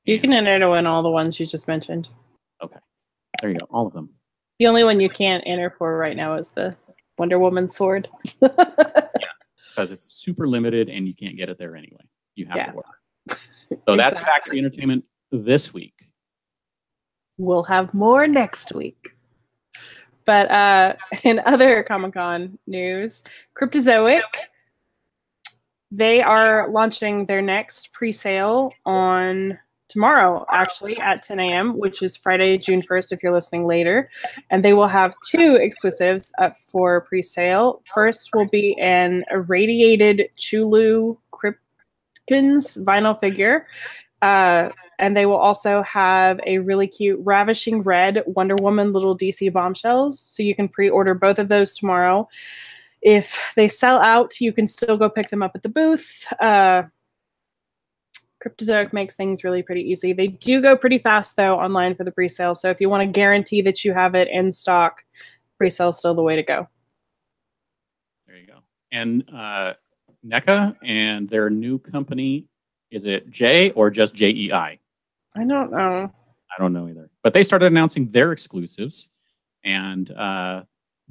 You can enter to win all the ones you just mentioned.
Okay. There you go. All of them.
The only one you can't enter for right now is the Wonder Woman sword.
Yeah, because it's super limited and you can't get it there anyway. You have to order. So that's Factory Entertainment this week.
We'll have more next week. But in other Comic-Con news, Cryptozoic They are launching their next pre-sale on tomorrow, actually, at 10 a.m., which is Friday, June 1st, if you're listening later. And they will have 2 exclusives up for pre-sale. First will be an irradiated Chulu Krypton's vinyl figure. And they will also have a really cute Ravishing Red Wonder Woman little DC bombshells. So you can pre-order both of those tomorrow. If they sell out, you can still go pick them up at the booth. Cryptozoic makes things really pretty easy. They do go pretty fast, though, online for the pre-sale. So if you want to guarantee that you have it in stock, pre-sale is still the way to go.
There you go. And NECA and their new company, is it J or just JEI?
I don't know.
I don't know either. But they started announcing their exclusives. And the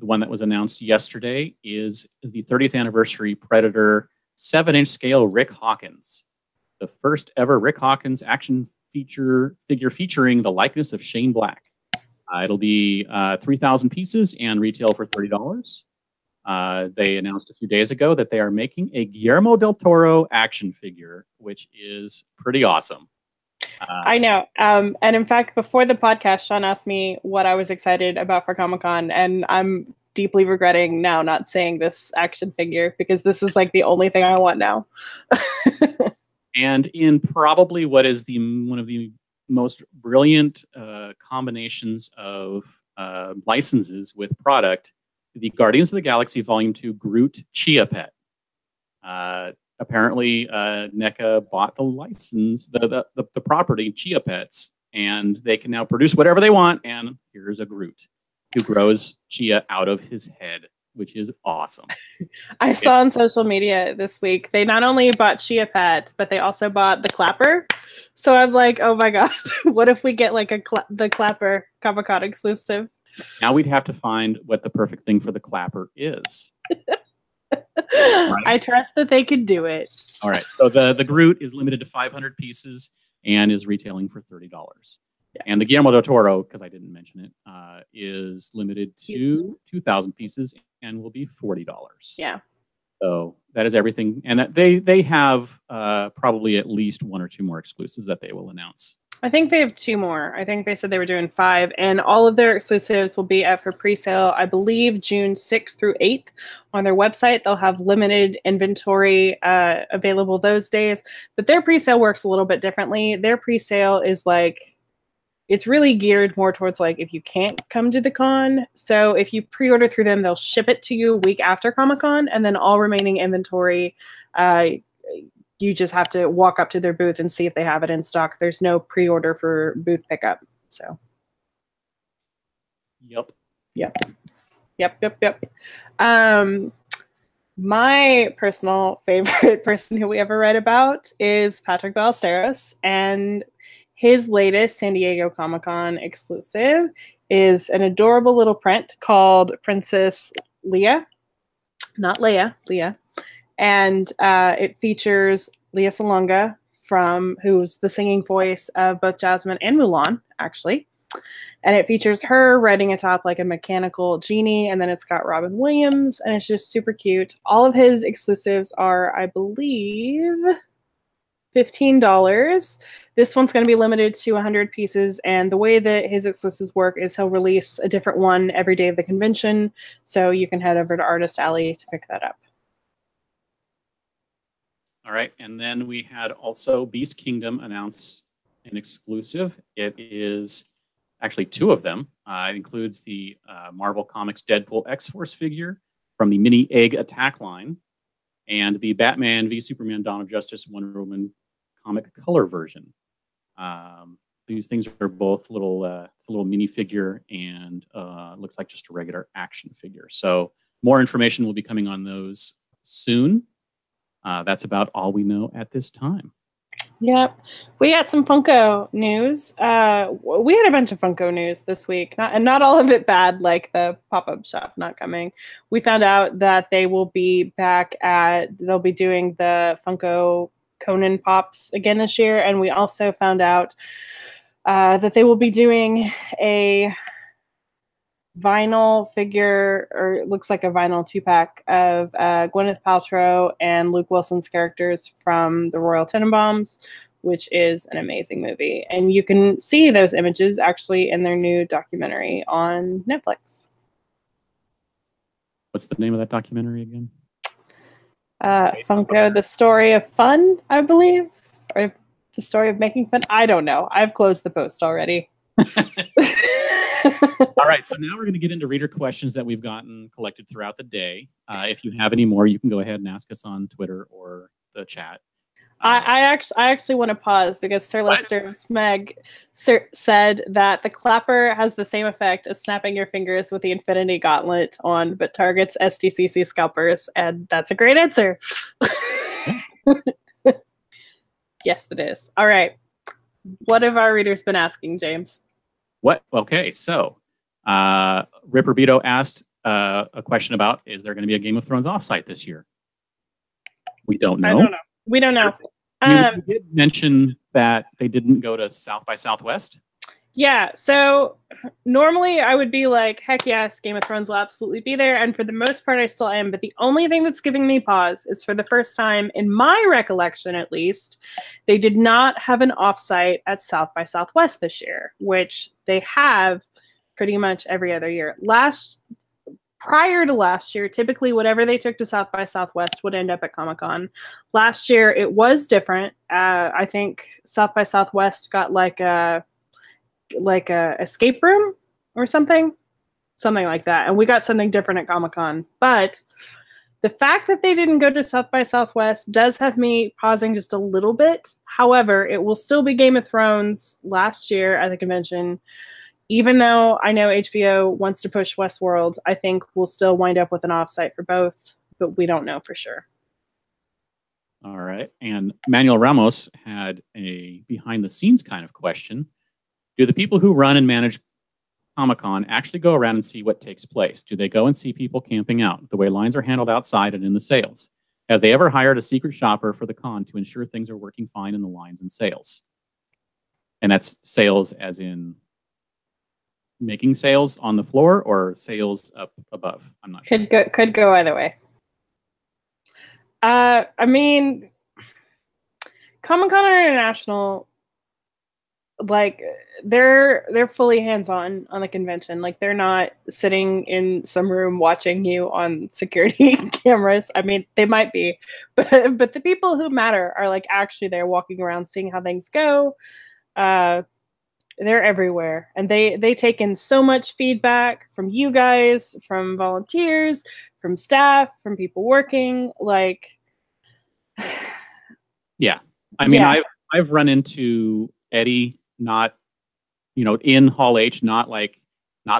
one that was announced yesterday is the 30th anniversary Predator 7-inch scale Rick Hawkins. The first ever Rick Hawkins action figure featuring the likeness of Shane Black. It'll be 3,000 pieces and retail for $30. They announced a few days ago that they are making a Guillermo del Toro action figure, which is pretty awesome.
I know. And in fact, before the podcast, Shawn asked me what I was excited about for Comic-Con, and I'm deeply regretting now not saying this action figure because this is like the only thing I want now.
And in probably what is one of the most brilliant combinations of licenses with product, the Guardians of the Galaxy Volume 2 Groot Chia Pet. Apparently, NECA bought the license, the property, Chia Pets, and they can now produce whatever they want. And here's a Groot who grows Chia out of his head, which is awesome.
I saw on social media this week, they not only bought Chia Pet, but they also bought the Clapper. So I'm like, oh my God, what if we get like the Clapper Comic-Con exclusive?
Now we'd have to find what the perfect thing for the Clapper is.
Right. I trust that they can do it.
All right. So the Groot is limited to 500 pieces and is retailing for $30. Yeah. And the Guillermo del Toro, because I didn't mention it, is limited to 2,000 pieces and will be $40.
Yeah.
So that is everything. And that they have probably at least 1 or 2 more exclusives that they will announce.
I think they have 2 more. I think they said they were doing 5, and all of their exclusives will be up for pre-sale, I believe, June 6th through 8th on their website. They'll have limited inventory available those days, but their pre-sale works a little bit differently. Their pre-sale is like, it's really geared more towards like if you can't come to the con. So if you pre-order through them, they'll ship it to you a week after Comic-Con, and then all remaining inventory, you just have to walk up to their booth and see if they have it in stock. There's no pre-order for booth pickup. So.
Yep.
My personal favorite person who we ever read about is Patrick Ballesteros, and his latest San Diego Comic-Con exclusive is an adorable little print called Princess Leia. Not Leia, Leia. And it features Lea Salonga, who's the singing voice of both Jasmine and Mulan, actually. And it features her riding atop like a mechanical genie, and then it's got Robin Williams, and it's just super cute. All of his exclusives are, I believe, $15. This one's going to be limited to 100 pieces, and the way that his exclusives work is he'll release a different one every day of the convention, so you can head over to Artist Alley to pick that up.
All right, and then we had also Beast Kingdom announce an exclusive. It is actually 2 of them. It includes the Marvel Comics Deadpool X-Force figure from the Mini Egg Attack line and the Batman v Superman Dawn of Justice Wonder Woman comic color version. These things are both it's a little mini figure and looks like just a regular action figure. So more information will be coming on those soon. That's about all we know at this time.
Yep. We got some Funko news. We had a bunch of Funko news this week, not all of it bad, like the pop-up shop not coming. We found out that they will be they'll be doing the Funko Conan Pops again this year, and we also found out that they will be doing a vinyl figure, or it looks like a vinyl 2-pack of Gwyneth Paltrow and Luke Wilson's characters from the Royal Tenenbaums, which is an amazing movie. And you can see those images actually in their new documentary on Netflix.
What's the name of that documentary again?
Funko, The Story of Fun, I believe. Or The Story of Making Fun. I don't know. I've closed the post already.
All right, so now we're going to get into reader questions that we've gotten collected throughout the day. If you have any more, you can go ahead and ask us on Twitter or the chat.
I actually want to pause because Sir Lester of Smeg said that the clapper has the same effect as snapping your fingers with the Infinity Gauntlet on, but targets SDCC scalpers, and that's a great answer. Yes, it is. All right. What have our readers been asking, James?
What? Okay, so Ripper Beto asked a question about, is there going to be a Game of Thrones offsite this year? We don't know.
I don't know. We don't know.
You did mention that they didn't go to South by Southwest.
Yeah, so normally I would be like, heck yes, Game of Thrones will absolutely be there. And for the most part, I still am. But the only thing that's giving me pause is, for the first time, in my recollection at least, they did not have an offsite at South by Southwest this year, which they have pretty much every other year. Prior to last year, typically whatever they took to South by Southwest would end up at Comic-Con. Last year, it was different. I think South by Southwest got like a escape room or something like that. And we got something different at Comic-Con. But the fact that they didn't go to South by Southwest does have me pausing just a little bit. However, it will still be Game of Thrones last year at the convention. Even though I know HBO wants to push Westworld, I think we'll still wind up with an offsite for both, but we don't know for sure.
All right. And Manuel Ramos had a behind-the-scenes kind of question. Do the people who run and manage Comic-Con actually go around and see what takes place? Do they go and see people camping out, the way lines are handled outside and in the sales? Have they ever hired a secret shopper for the con to ensure things are working fine in the lines and sales? And that's sales as in making sales on the floor or sales up above? I'm not sure.
Could go either way. I mean, Comic-Con International, like, they're fully hands-on on the convention. Like, they're not sitting in some room watching you on security cameras. I mean, they might be, but the people who matter are like actually there, walking around, seeing how things go. They're everywhere, and they take in so much feedback from you guys, from volunteers, from staff, from people working. Like, yeah,
I mean, yeah. I've run into Eddie, not in Hall H, not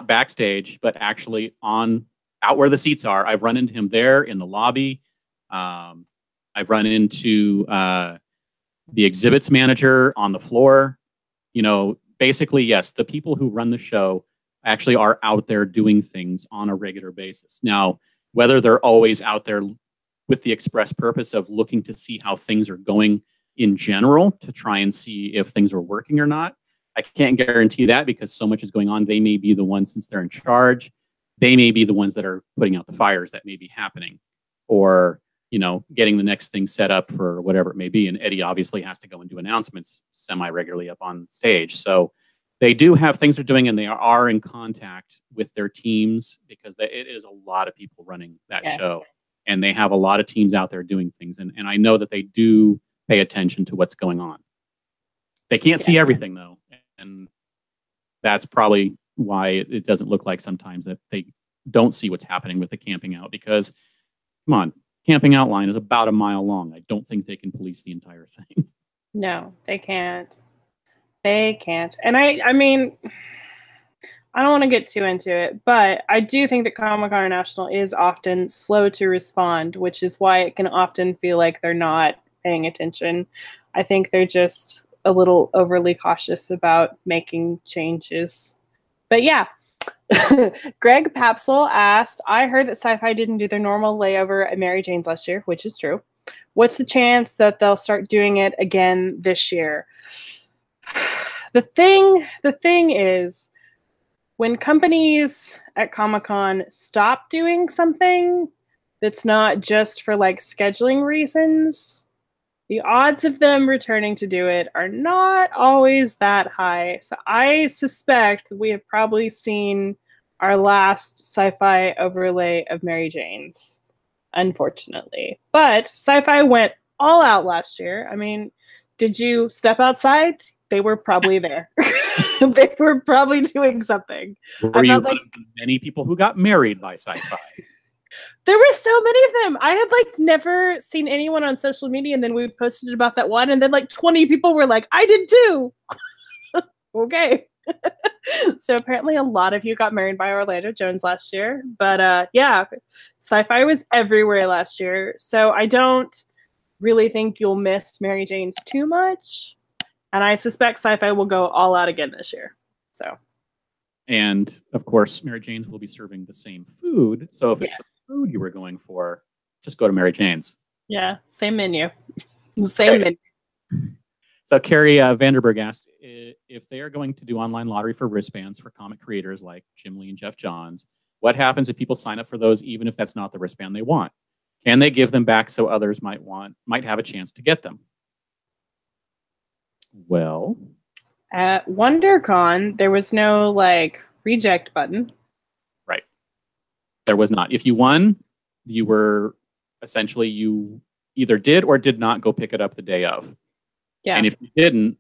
backstage, but actually out where the seats are. I've run into him there in the lobby. I've run into the exhibits manager on the floor. Basically, yes, the people who run the show actually are out there doing things on a regular basis. Now, whether they're always out there with the express purpose of looking to see how things are going in general, to try and see if things are working or not, I can't guarantee that, because so much is going on. They may be the ones, since they're in charge, they may be the ones that are putting out the fires that may be happening, or getting the next thing set up for whatever it may be. And Eddie obviously has to go and do announcements semi-regularly up on stage. So they do have things they're doing, and they are in contact with their teams, because it is a lot of people running that show. And they have a lot of teams out there doing things. And I know that they do pay attention to what's going on. They can't see everything, though. And that's probably why it doesn't look like sometimes that they don't see what's happening with the camping out, because, come on, camping out line is about a mile long. I don't think they can police the entire thing.
No, they can't. They can't. And I mean, I don't want to get too into it, but I do think that Comic-Con International is often slow to respond, which is why it can often feel like they're not paying attention. I think they're just a little overly cautious about making changes. But yeah. Greg Papsel asked, I heard that Sci-Fi didn't do their normal layover at Mary Jane's last year, which is true. What's the chance that they'll start doing it again this year? The thing is, when companies at Comic-Con stop doing something that's not just for like scheduling reasons, the odds of them returning to do it are not always that high. So I suspect we have probably seen our last sci-fi overlay of Mary Jane's, unfortunately. But sci-fi went all out last year. I mean, did you step outside? They were probably there. They were probably doing something.
Were you one of the many people who got married by sci-fi?
There were so many of them. I had like never seen anyone on social media, and then we posted about that one, and then like 20 people were like, I did too. Okay. So apparently a lot of you got married by Orlando Jones last year. But yeah, sci-fi was everywhere last year. So I don't really think you'll miss Mary Jane's too much. And I suspect sci-fi will go all out again this year. So.
And of course, Mary Jane's will be serving the same food. So if it's the food you were going for, just go to Mary Jane's.
Yeah, same menu. Same menu.
So Carrie Vanderberg asked if they are going to do online lottery for wristbands for comic creators like Jim Lee and Jeff Johns. What happens if people sign up for those even if that's not the wristband they want? Can they give them back so others might have a chance to get them? Well,
at WonderCon, there was no like reject button.
Right. There was not. If you won, you were essentially, you either did or did not go pick it up the day of.
Yeah.
And if you didn't,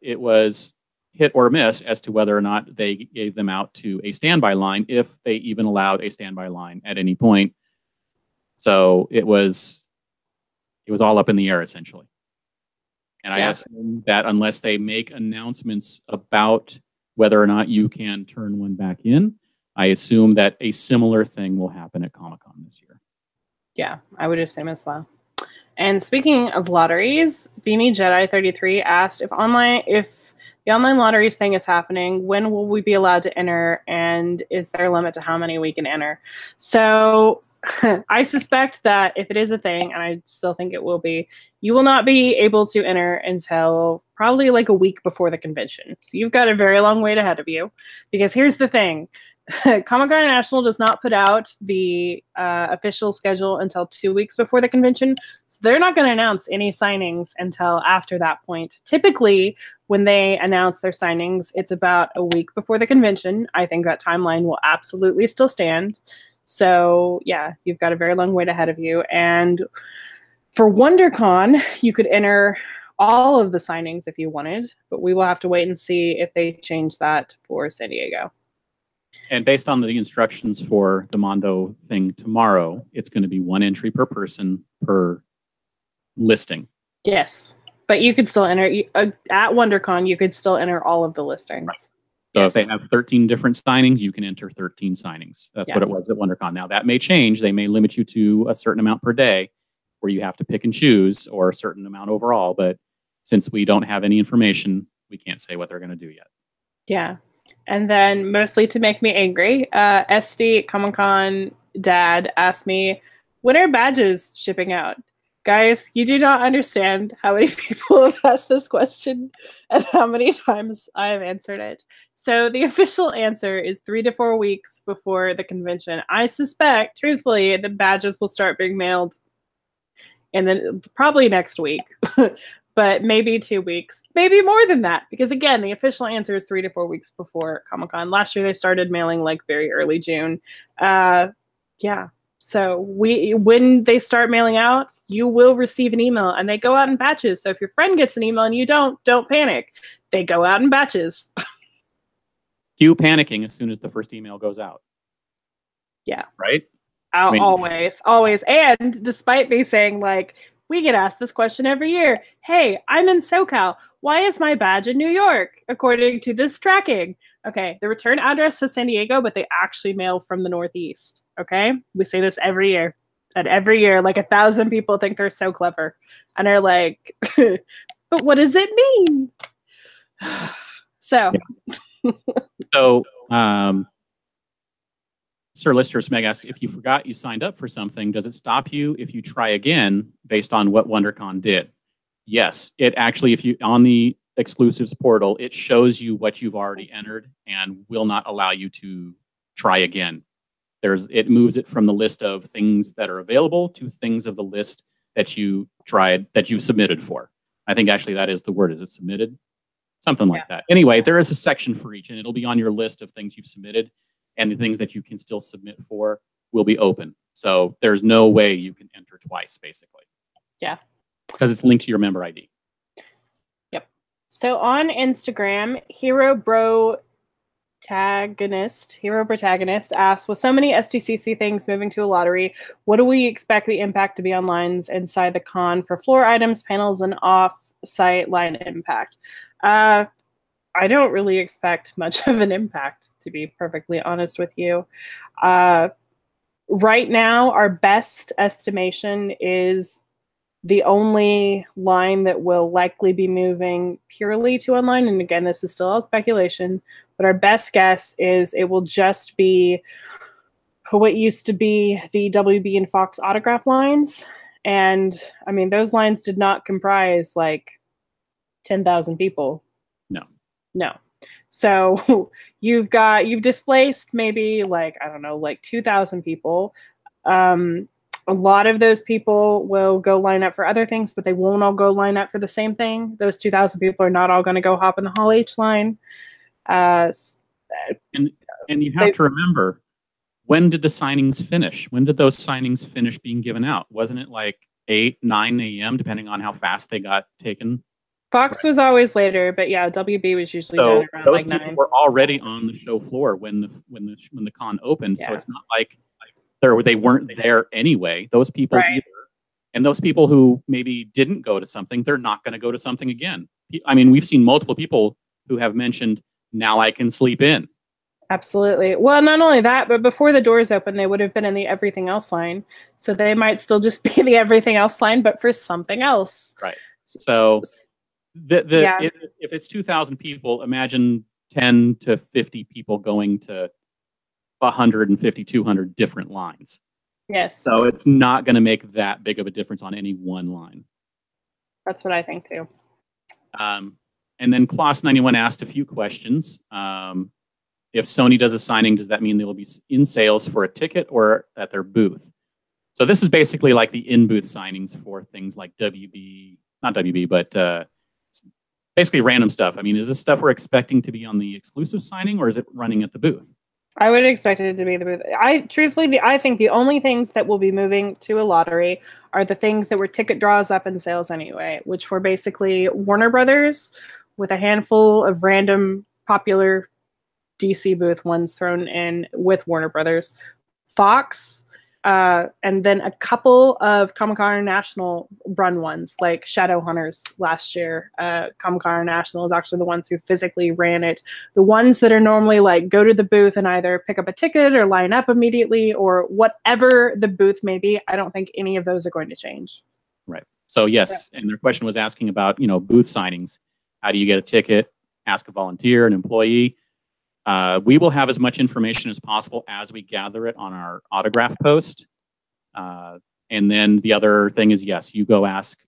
it was hit or miss as to whether or not they gave them out to a standby line, if they even allowed a standby line at any point. So it was all up in the air, essentially. And I assume that unless they make announcements about whether or not you can turn one back in, I assume that a similar thing will happen at Comic-Con this year.
Yeah, I would assume as well. And speaking of lotteries, Beanie Jedi 33 asked if the online lotteries thing is happening, when will we be allowed to enter, and is there a limit to how many we can enter? So I suspect that if it is a thing, and I still think it will be, you will not be able to enter until probably like a week before the convention. So you've got a very long wait ahead of you, because here's the thing. Comic-Con International does not put out the official schedule until 2 weeks before the convention. So they're not going to announce any signings until after that point. Typically, when they announce their signings, it's about a week before the convention. I think that timeline will absolutely still stand. So yeah, you've got a very long wait ahead of you. And for WonderCon, you could enter all of the signings if you wanted, but we will have to wait and see if they change that for San Diego.
And based on the instructions for the Mondo thing tomorrow, it's going to be one entry per person per listing.
Yes, but you could still enter at WonderCon. You could still enter all of the listings.
Right. So if they have 13 different signings, you can enter 13 signings. That's what it was at WonderCon. Now that may change. They may limit you to a certain amount per day, where you have to pick and choose, or a certain amount overall. But since we don't have any information, we can't say what they're going to do yet.
Yeah. And then, mostly to make me angry, SD Comic-Con Dad asked me, when are badges shipping out? Guys, you do not understand how many people have asked this question and how many times I have answered it. So the official answer is 3 to 4 weeks before the convention. I suspect, truthfully, the badges will start being mailed and then probably next week. But maybe 2 weeks, maybe more than that. Because again, the official answer is 3 to 4 weeks before Comic-Con. Last year, they started mailing like very early June. Yeah. So when they start mailing out, you will receive an email, and they go out in batches. So if your friend gets an email and you don't panic. They go out in batches.
Cue panicking as soon as the first email goes out.
Yeah.
Right?
Always. And despite me saying like, we get asked this question every year. Hey, I'm in SoCal. Why is my badge in New York? According to this tracking. Okay, the return address is San Diego, but they actually mail from the Northeast. Okay, we say this every year. And every year, like 1,000 people think they're so clever. And are like, but what does it mean? So.
Yeah. So, Sir Lister Smeg asks, if you forgot you signed up for something, does it stop you if you try again based on what WonderCon did? Yes, it actually, if you on the exclusives portal, it shows you what you've already entered and will not allow you to try again. It moves it from the list of things that are available to things of the list that you submitted for. I think actually that is the word. Is it submitted? Something like that. Anyway, there is a section for each, and it'll be on your list of things you've submitted, and the things that you can still submit for will be open. So there's no way you can enter twice, basically.
Yeah.
Because it's linked to your member ID.
Yep. So on Instagram, Hero Protagonist asks, with so many SDCC things moving to a lottery, what do we expect the impact to be on lines inside the con for floor items, panels, and off-site line impact? I don't really expect much of an impact, to be perfectly honest with you. Right now, our best estimation is the only line that will likely be moving purely to online, and again, this is still all speculation, but our best guess is it will just be what used to be the WB and Fox autograph lines. And I mean, those lines did not comprise like 10,000 people. No. So you've displaced maybe like, I don't know, like 2,000 people. A lot of those people will go line up for other things, but they won't all go line up for the same thing. Those 2,000 people are not all going to go hop in the Hall H line.
And you have to remember, when did the signings finish? When did those signings finish being given out? Wasn't it like 8, 9 a.m., depending on how fast they got taken?
Fox was always later, but yeah, WB was usually done around
those
like
people
9.
were already on the show floor when the con opened, so it's not like they weren't there anyway. Those people either, and those people who maybe didn't go to something, they're not going to go to something again. I mean, we've seen multiple people who have mentioned, now I can sleep in.
Absolutely. Well, not only that, but before the doors open, they would have been in the everything else line. So they might still just be the everything else line, but for something else.
Right. So if it's 2,000 people, imagine 10 to 50 people going to 150, 200 different lines.
Yes.
So it's not going to make that big of a difference on any one line.
That's what I think too.
And then Kloss 91 asked a few questions. If Sony does a signing, does that mean they will be in sales for a ticket or at their booth? So this is basically like the in-booth signings for things like not WB, but basically random stuff. I mean, is this stuff we're expecting to be on the exclusive signing, or is it running at the booth?
I would expect it to be the booth. I think the only things that will be moving to a lottery are the things that were ticket draws up in sales anyway, which were basically Warner Brothers with a handful of random popular DC booth ones thrown in with Warner Brothers, Fox, and then a couple of Comic-Con International run ones like Shadow Hunters last year. Comic-Con International is actually the ones who physically ran it. The ones that are normally like go to the booth and either pick up a ticket or line up immediately or whatever the booth may be, I don't think any of those are going to change.
Right. So yes, and their question was asking about, booth signings. How do you get a ticket? Ask a volunteer, an employee. We will have as much information as possible as we gather it on our autograph post. And then the other thing is, yes, you go ask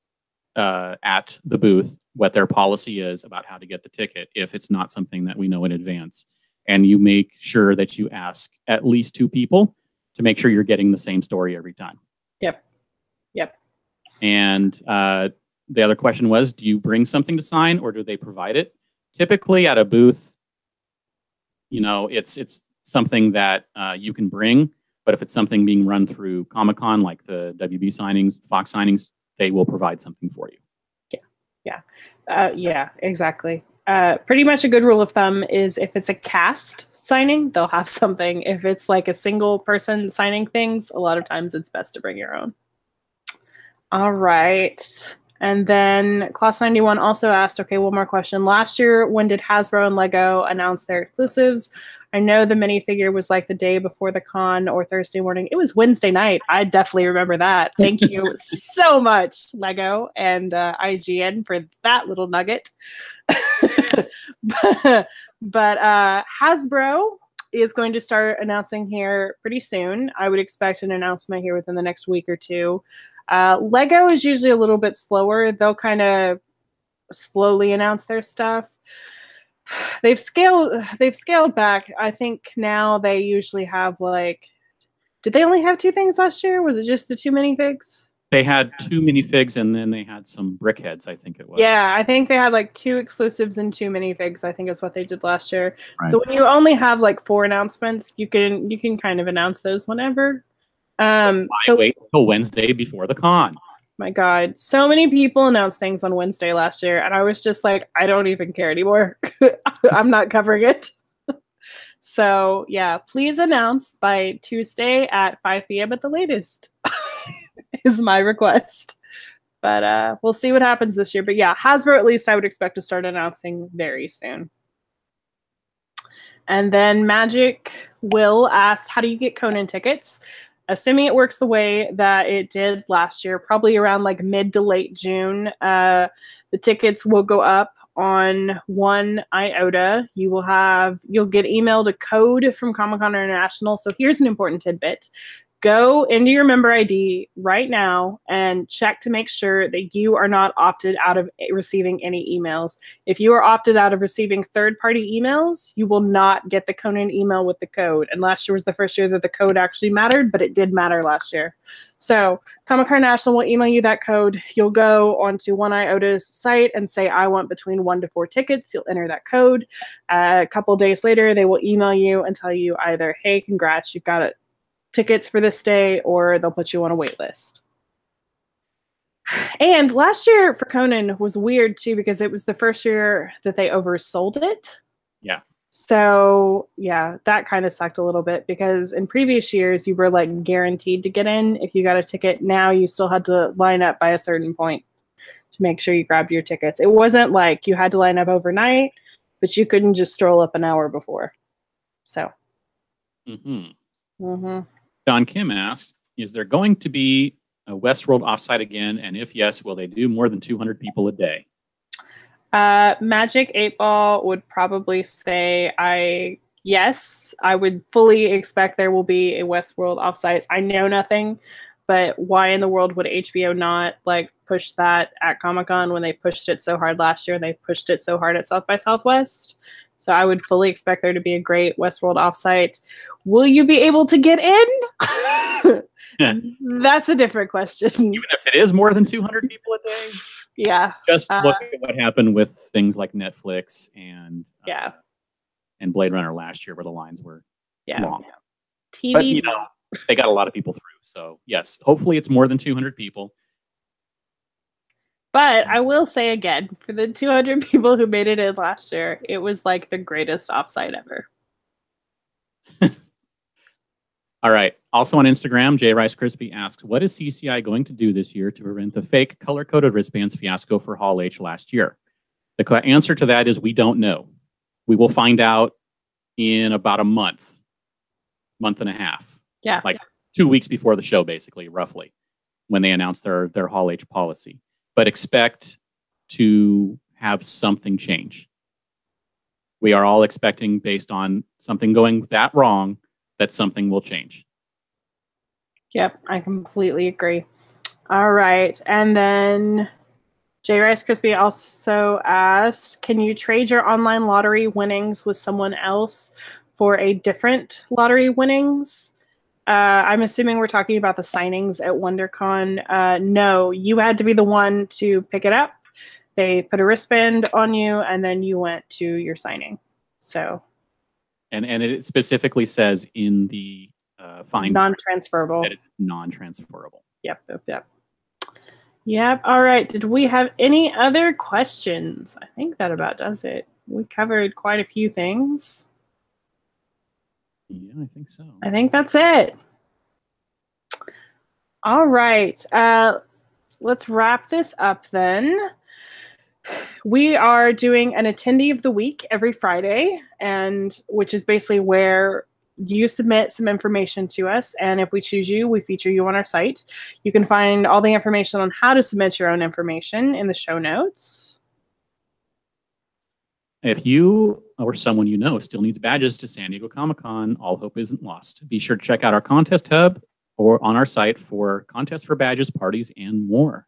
at the booth what their policy is about how to get the ticket if it's not something that we know in advance. And you make sure that you ask at least 2 people to make sure you're getting the same story every time. Yep. And the other question was, do you bring something to sign or do they provide it? Typically at a booth, it's something that you can bring, but if it's something being run through Comic-Con, like the WB signings, Fox signings, they will provide something for you.
Yeah, exactly. Pretty much a good rule of thumb is if it's a cast signing, they'll have something. If it's like a single person signing things, a lot of times it's best to bring your own. All right. And then Class 91 also asked, okay, one more question. Last year, when did Hasbro and Lego announce their exclusives? I know the minifigure was like the day before the con or Thursday morning. It was Wednesday night. I definitely remember that. Thank you so much, Lego and IGN, for that little nugget. but Hasbro is going to start announcing here pretty soon. I would expect an announcement here within the next week or two. Lego is usually a little bit slower. They'll kind of slowly announce their stuff. They've scaled back. I think now they usually have like, did they only have 2 things last year? Was it just the 2 minifigs?
They had 2 minifigs and then they had some brickheads, I think it was.
Yeah, I think they had like 2 exclusives and 2 minifigs, I think is what they did last year.
Right.
So when you only have like 4 announcements, you can kind of announce those whenever.
Why wait until Wednesday before the con?
My God, so many people announced things on Wednesday last year, and I was just like, I don't even care anymore. I'm not covering it. So yeah, please announce by Tuesday at 5 p.m. at the latest is my request. But we'll see what happens this year. But yeah, Hasbro, at least I would expect to start announcing very soon. And then Magic Will asked, how do you get Conan tickets? Assuming it works the way that it did last year, probably around like mid to late June, the tickets will go up on 1 iota. You'll get emailed a code from Comic-Con International. So here's an important tidbit. Go into your member ID right now and check to make sure that you are not opted out of receiving any emails. If you are opted out of receiving third-party emails, you will not get the Conan email with the code. And last year was the first year that the code actually mattered, but it did matter last year. So Comic-Con National will email you that code. You'll go onto 1 Iota's site and say, I want between 1 to 4 tickets. You'll enter that code. A couple days later, they will email you and tell you either, hey, congrats, you've got it. Tickets for this day, or they'll put you on a wait list. And last year for Conan was weird too, because it was the first year that they oversold it.
Yeah.
So yeah, that kind of sucked a little bit, because in previous years you were like guaranteed to get in if you got a ticket. Now you still had to line up by a certain point to make sure you grabbed your tickets. It wasn't like you had to line up overnight, but you couldn't just stroll up an hour before. So.
Don Kim asked, is there going to be a Westworld offsite again? And if yes, will they do more than 200 people a day?
Magic 8-Ball would probably say yes. I would fully expect there will be a Westworld offsite. I know nothing, but why in the world would HBO not like push that at Comic-Con when they pushed it so hard last year and they pushed it so hard at South by Southwest? So I would fully expect there to be a great Westworld offsite. Will you be able to get in? That's a different question.
Even if it is more than 200 people a day?
Yeah.
Just look at what happened with things like Netflix and Blade Runner last year, where the lines were long.
TV.
But, you know, they got a lot of people through. So, yes, hopefully it's more than 200 people.
But I will say again, for the 200 people who made it in last year, it was like the greatest offsite ever.
All right. Also on Instagram, J Rice Crispy asks, what is CCI going to do this year to prevent the fake color-coded wristbands fiasco for Hall H last year? The answer to that is we don't know. We will find out in about a month and a half.
Yeah.
Like 2 weeks before the show, basically, roughly, when they announce their Hall H policy. But expect to have something change. We are all expecting, based on something going that wrong, that something will change.
Yep, I completely agree. All right. And then J Rice Crispy also asked, can you trade your online lottery winnings with someone else for a different lottery winnings? I'm assuming we're talking about the signings at WonderCon. No, you had to be the one to pick it up. They put a wristband on you, and then you went to your signing. So,
and it specifically says in the fine
non-transferable.
That it's non-transferable.
Yep. All right. Did we have any other questions? I think that about does it. We covered quite a few things.
Yeah, I think so.
I think that's it. All right. Let's wrap this up then. We are doing an attendee of the week every Friday, and which is basically where you submit some information to us, and if we choose you, we feature you on our site. You can find all the information on how to submit your own information in the show notes.
If you or someone you know still needs badges to San Diego Comic-Con, all hope isn't lost. Be sure to check out our contest hub or on our site for contests for badges, parties, and more.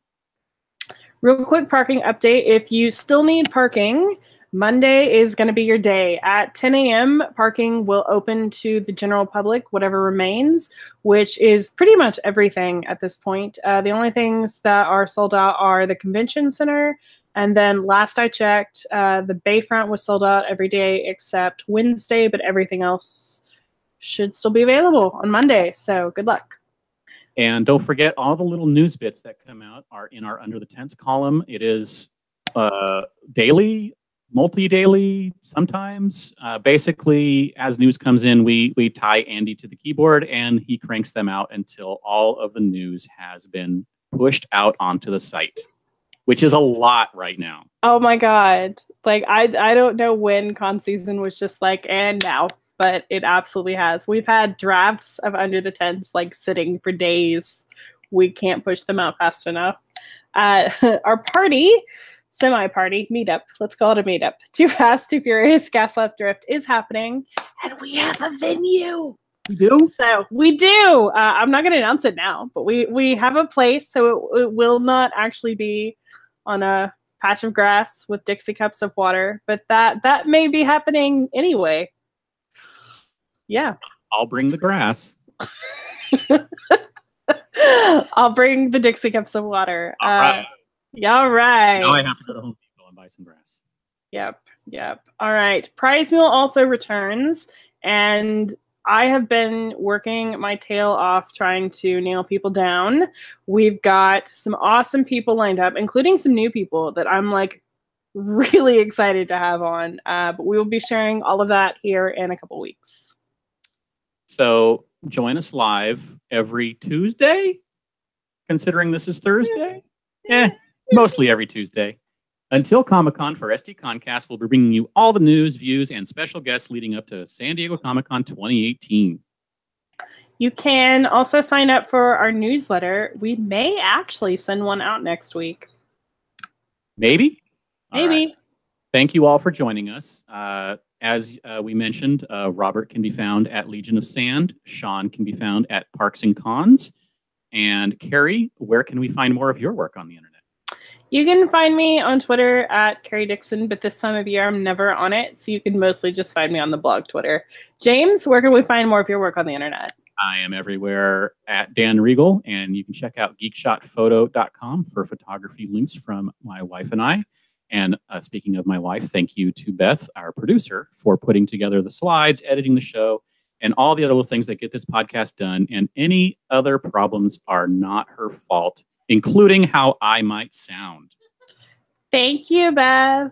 Real quick parking update. If you still need parking, Monday is going to be your day. At 10 a.m., parking will open to the general public, whatever remains, which is pretty much everything at this point. The only things that are sold out are the convention center. And then last I checked, the Bayfront was sold out every day except Wednesday, but everything else should still be available on Monday. So good luck.
And don't forget, all the little news bits that come out are in our Under the Tents column. It is daily, multi-daily, sometimes. Basically, as news comes in, we tie Andy to the keyboard, and he cranks them out until all of the news has been pushed out onto the site, which is a lot right now.
Oh my God. Like, I don't know when con season was just like, and now. But it absolutely has. We've had drafts of Under the Tents like sitting for days. We can't push them out fast enough. Our party, semi-party, meetup, let's call it a meetup. Too Fast, Too Furious, Gas Left Drift is happening. And we have a venue.
We do?
So we do. I'm not going to announce it now, but we have a place. So it will not actually be on a patch of grass with Dixie cups of water. But that may be happening anyway. Yeah.
I'll bring the grass.
I'll bring the Dixie cups of water.
All right.
Yeah, all right.
Now I have to go to Home Depot and buy some grass.
Yep. All right. Prize Mule also returns, and I have been working my tail off trying to nail people down. We've got some awesome people lined up, including some new people that I'm like really excited to have on. But we will be sharing all of that here in a couple weeks.
So join us live every Tuesday, considering this is Thursday. Mostly every Tuesday. Until Comic-Con for SDConCast, we'll be bringing you all the news, views, and special guests leading up to San Diego Comic-Con 2018.
You can also sign up for our newsletter. We may actually send one out next week.
Maybe?
Maybe.
Right. Thank you all for joining us. As we mentioned, Robert can be found at Legion of Sand. Shawn can be found at Parks and Cons. And Carrie, where can we find more of your work on the internet?
You can find me on Twitter at Carrie Dixon, but this time of year I'm never on it, so you can mostly just find me on the blog Twitter. James, where can we find more of your work on the internet?
I am everywhere at Dan Regal, and you can check out geekshotphoto.com for photography links from my wife and I. And speaking of my wife, thank you to Beth, our producer, for putting together the slides, editing the show, and all the other little things that get this podcast done. And any other problems are not her fault, including how I might sound.
Thank you, Beth.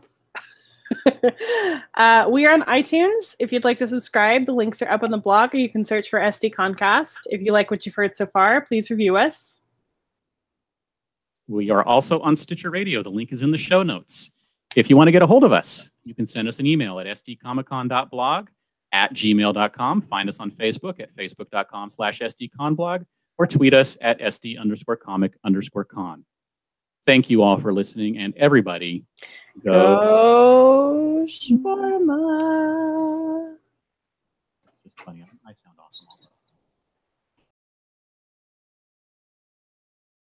We are on iTunes. If you'd like to subscribe, the links are up on the blog, or you can search for SDConCast. If you like what you've heard so far, please review us.
We are also on Stitcher Radio. The link is in the show notes. If you want to get a hold of us, you can send us an email at sdcomiccon.blog@gmail.com. Find us on Facebook at facebook.com/sdconblog, or tweet us at sd_comic_con. Thank you all for listening, and everybody,
go Shawarma.
It's just funny. I sound awesome.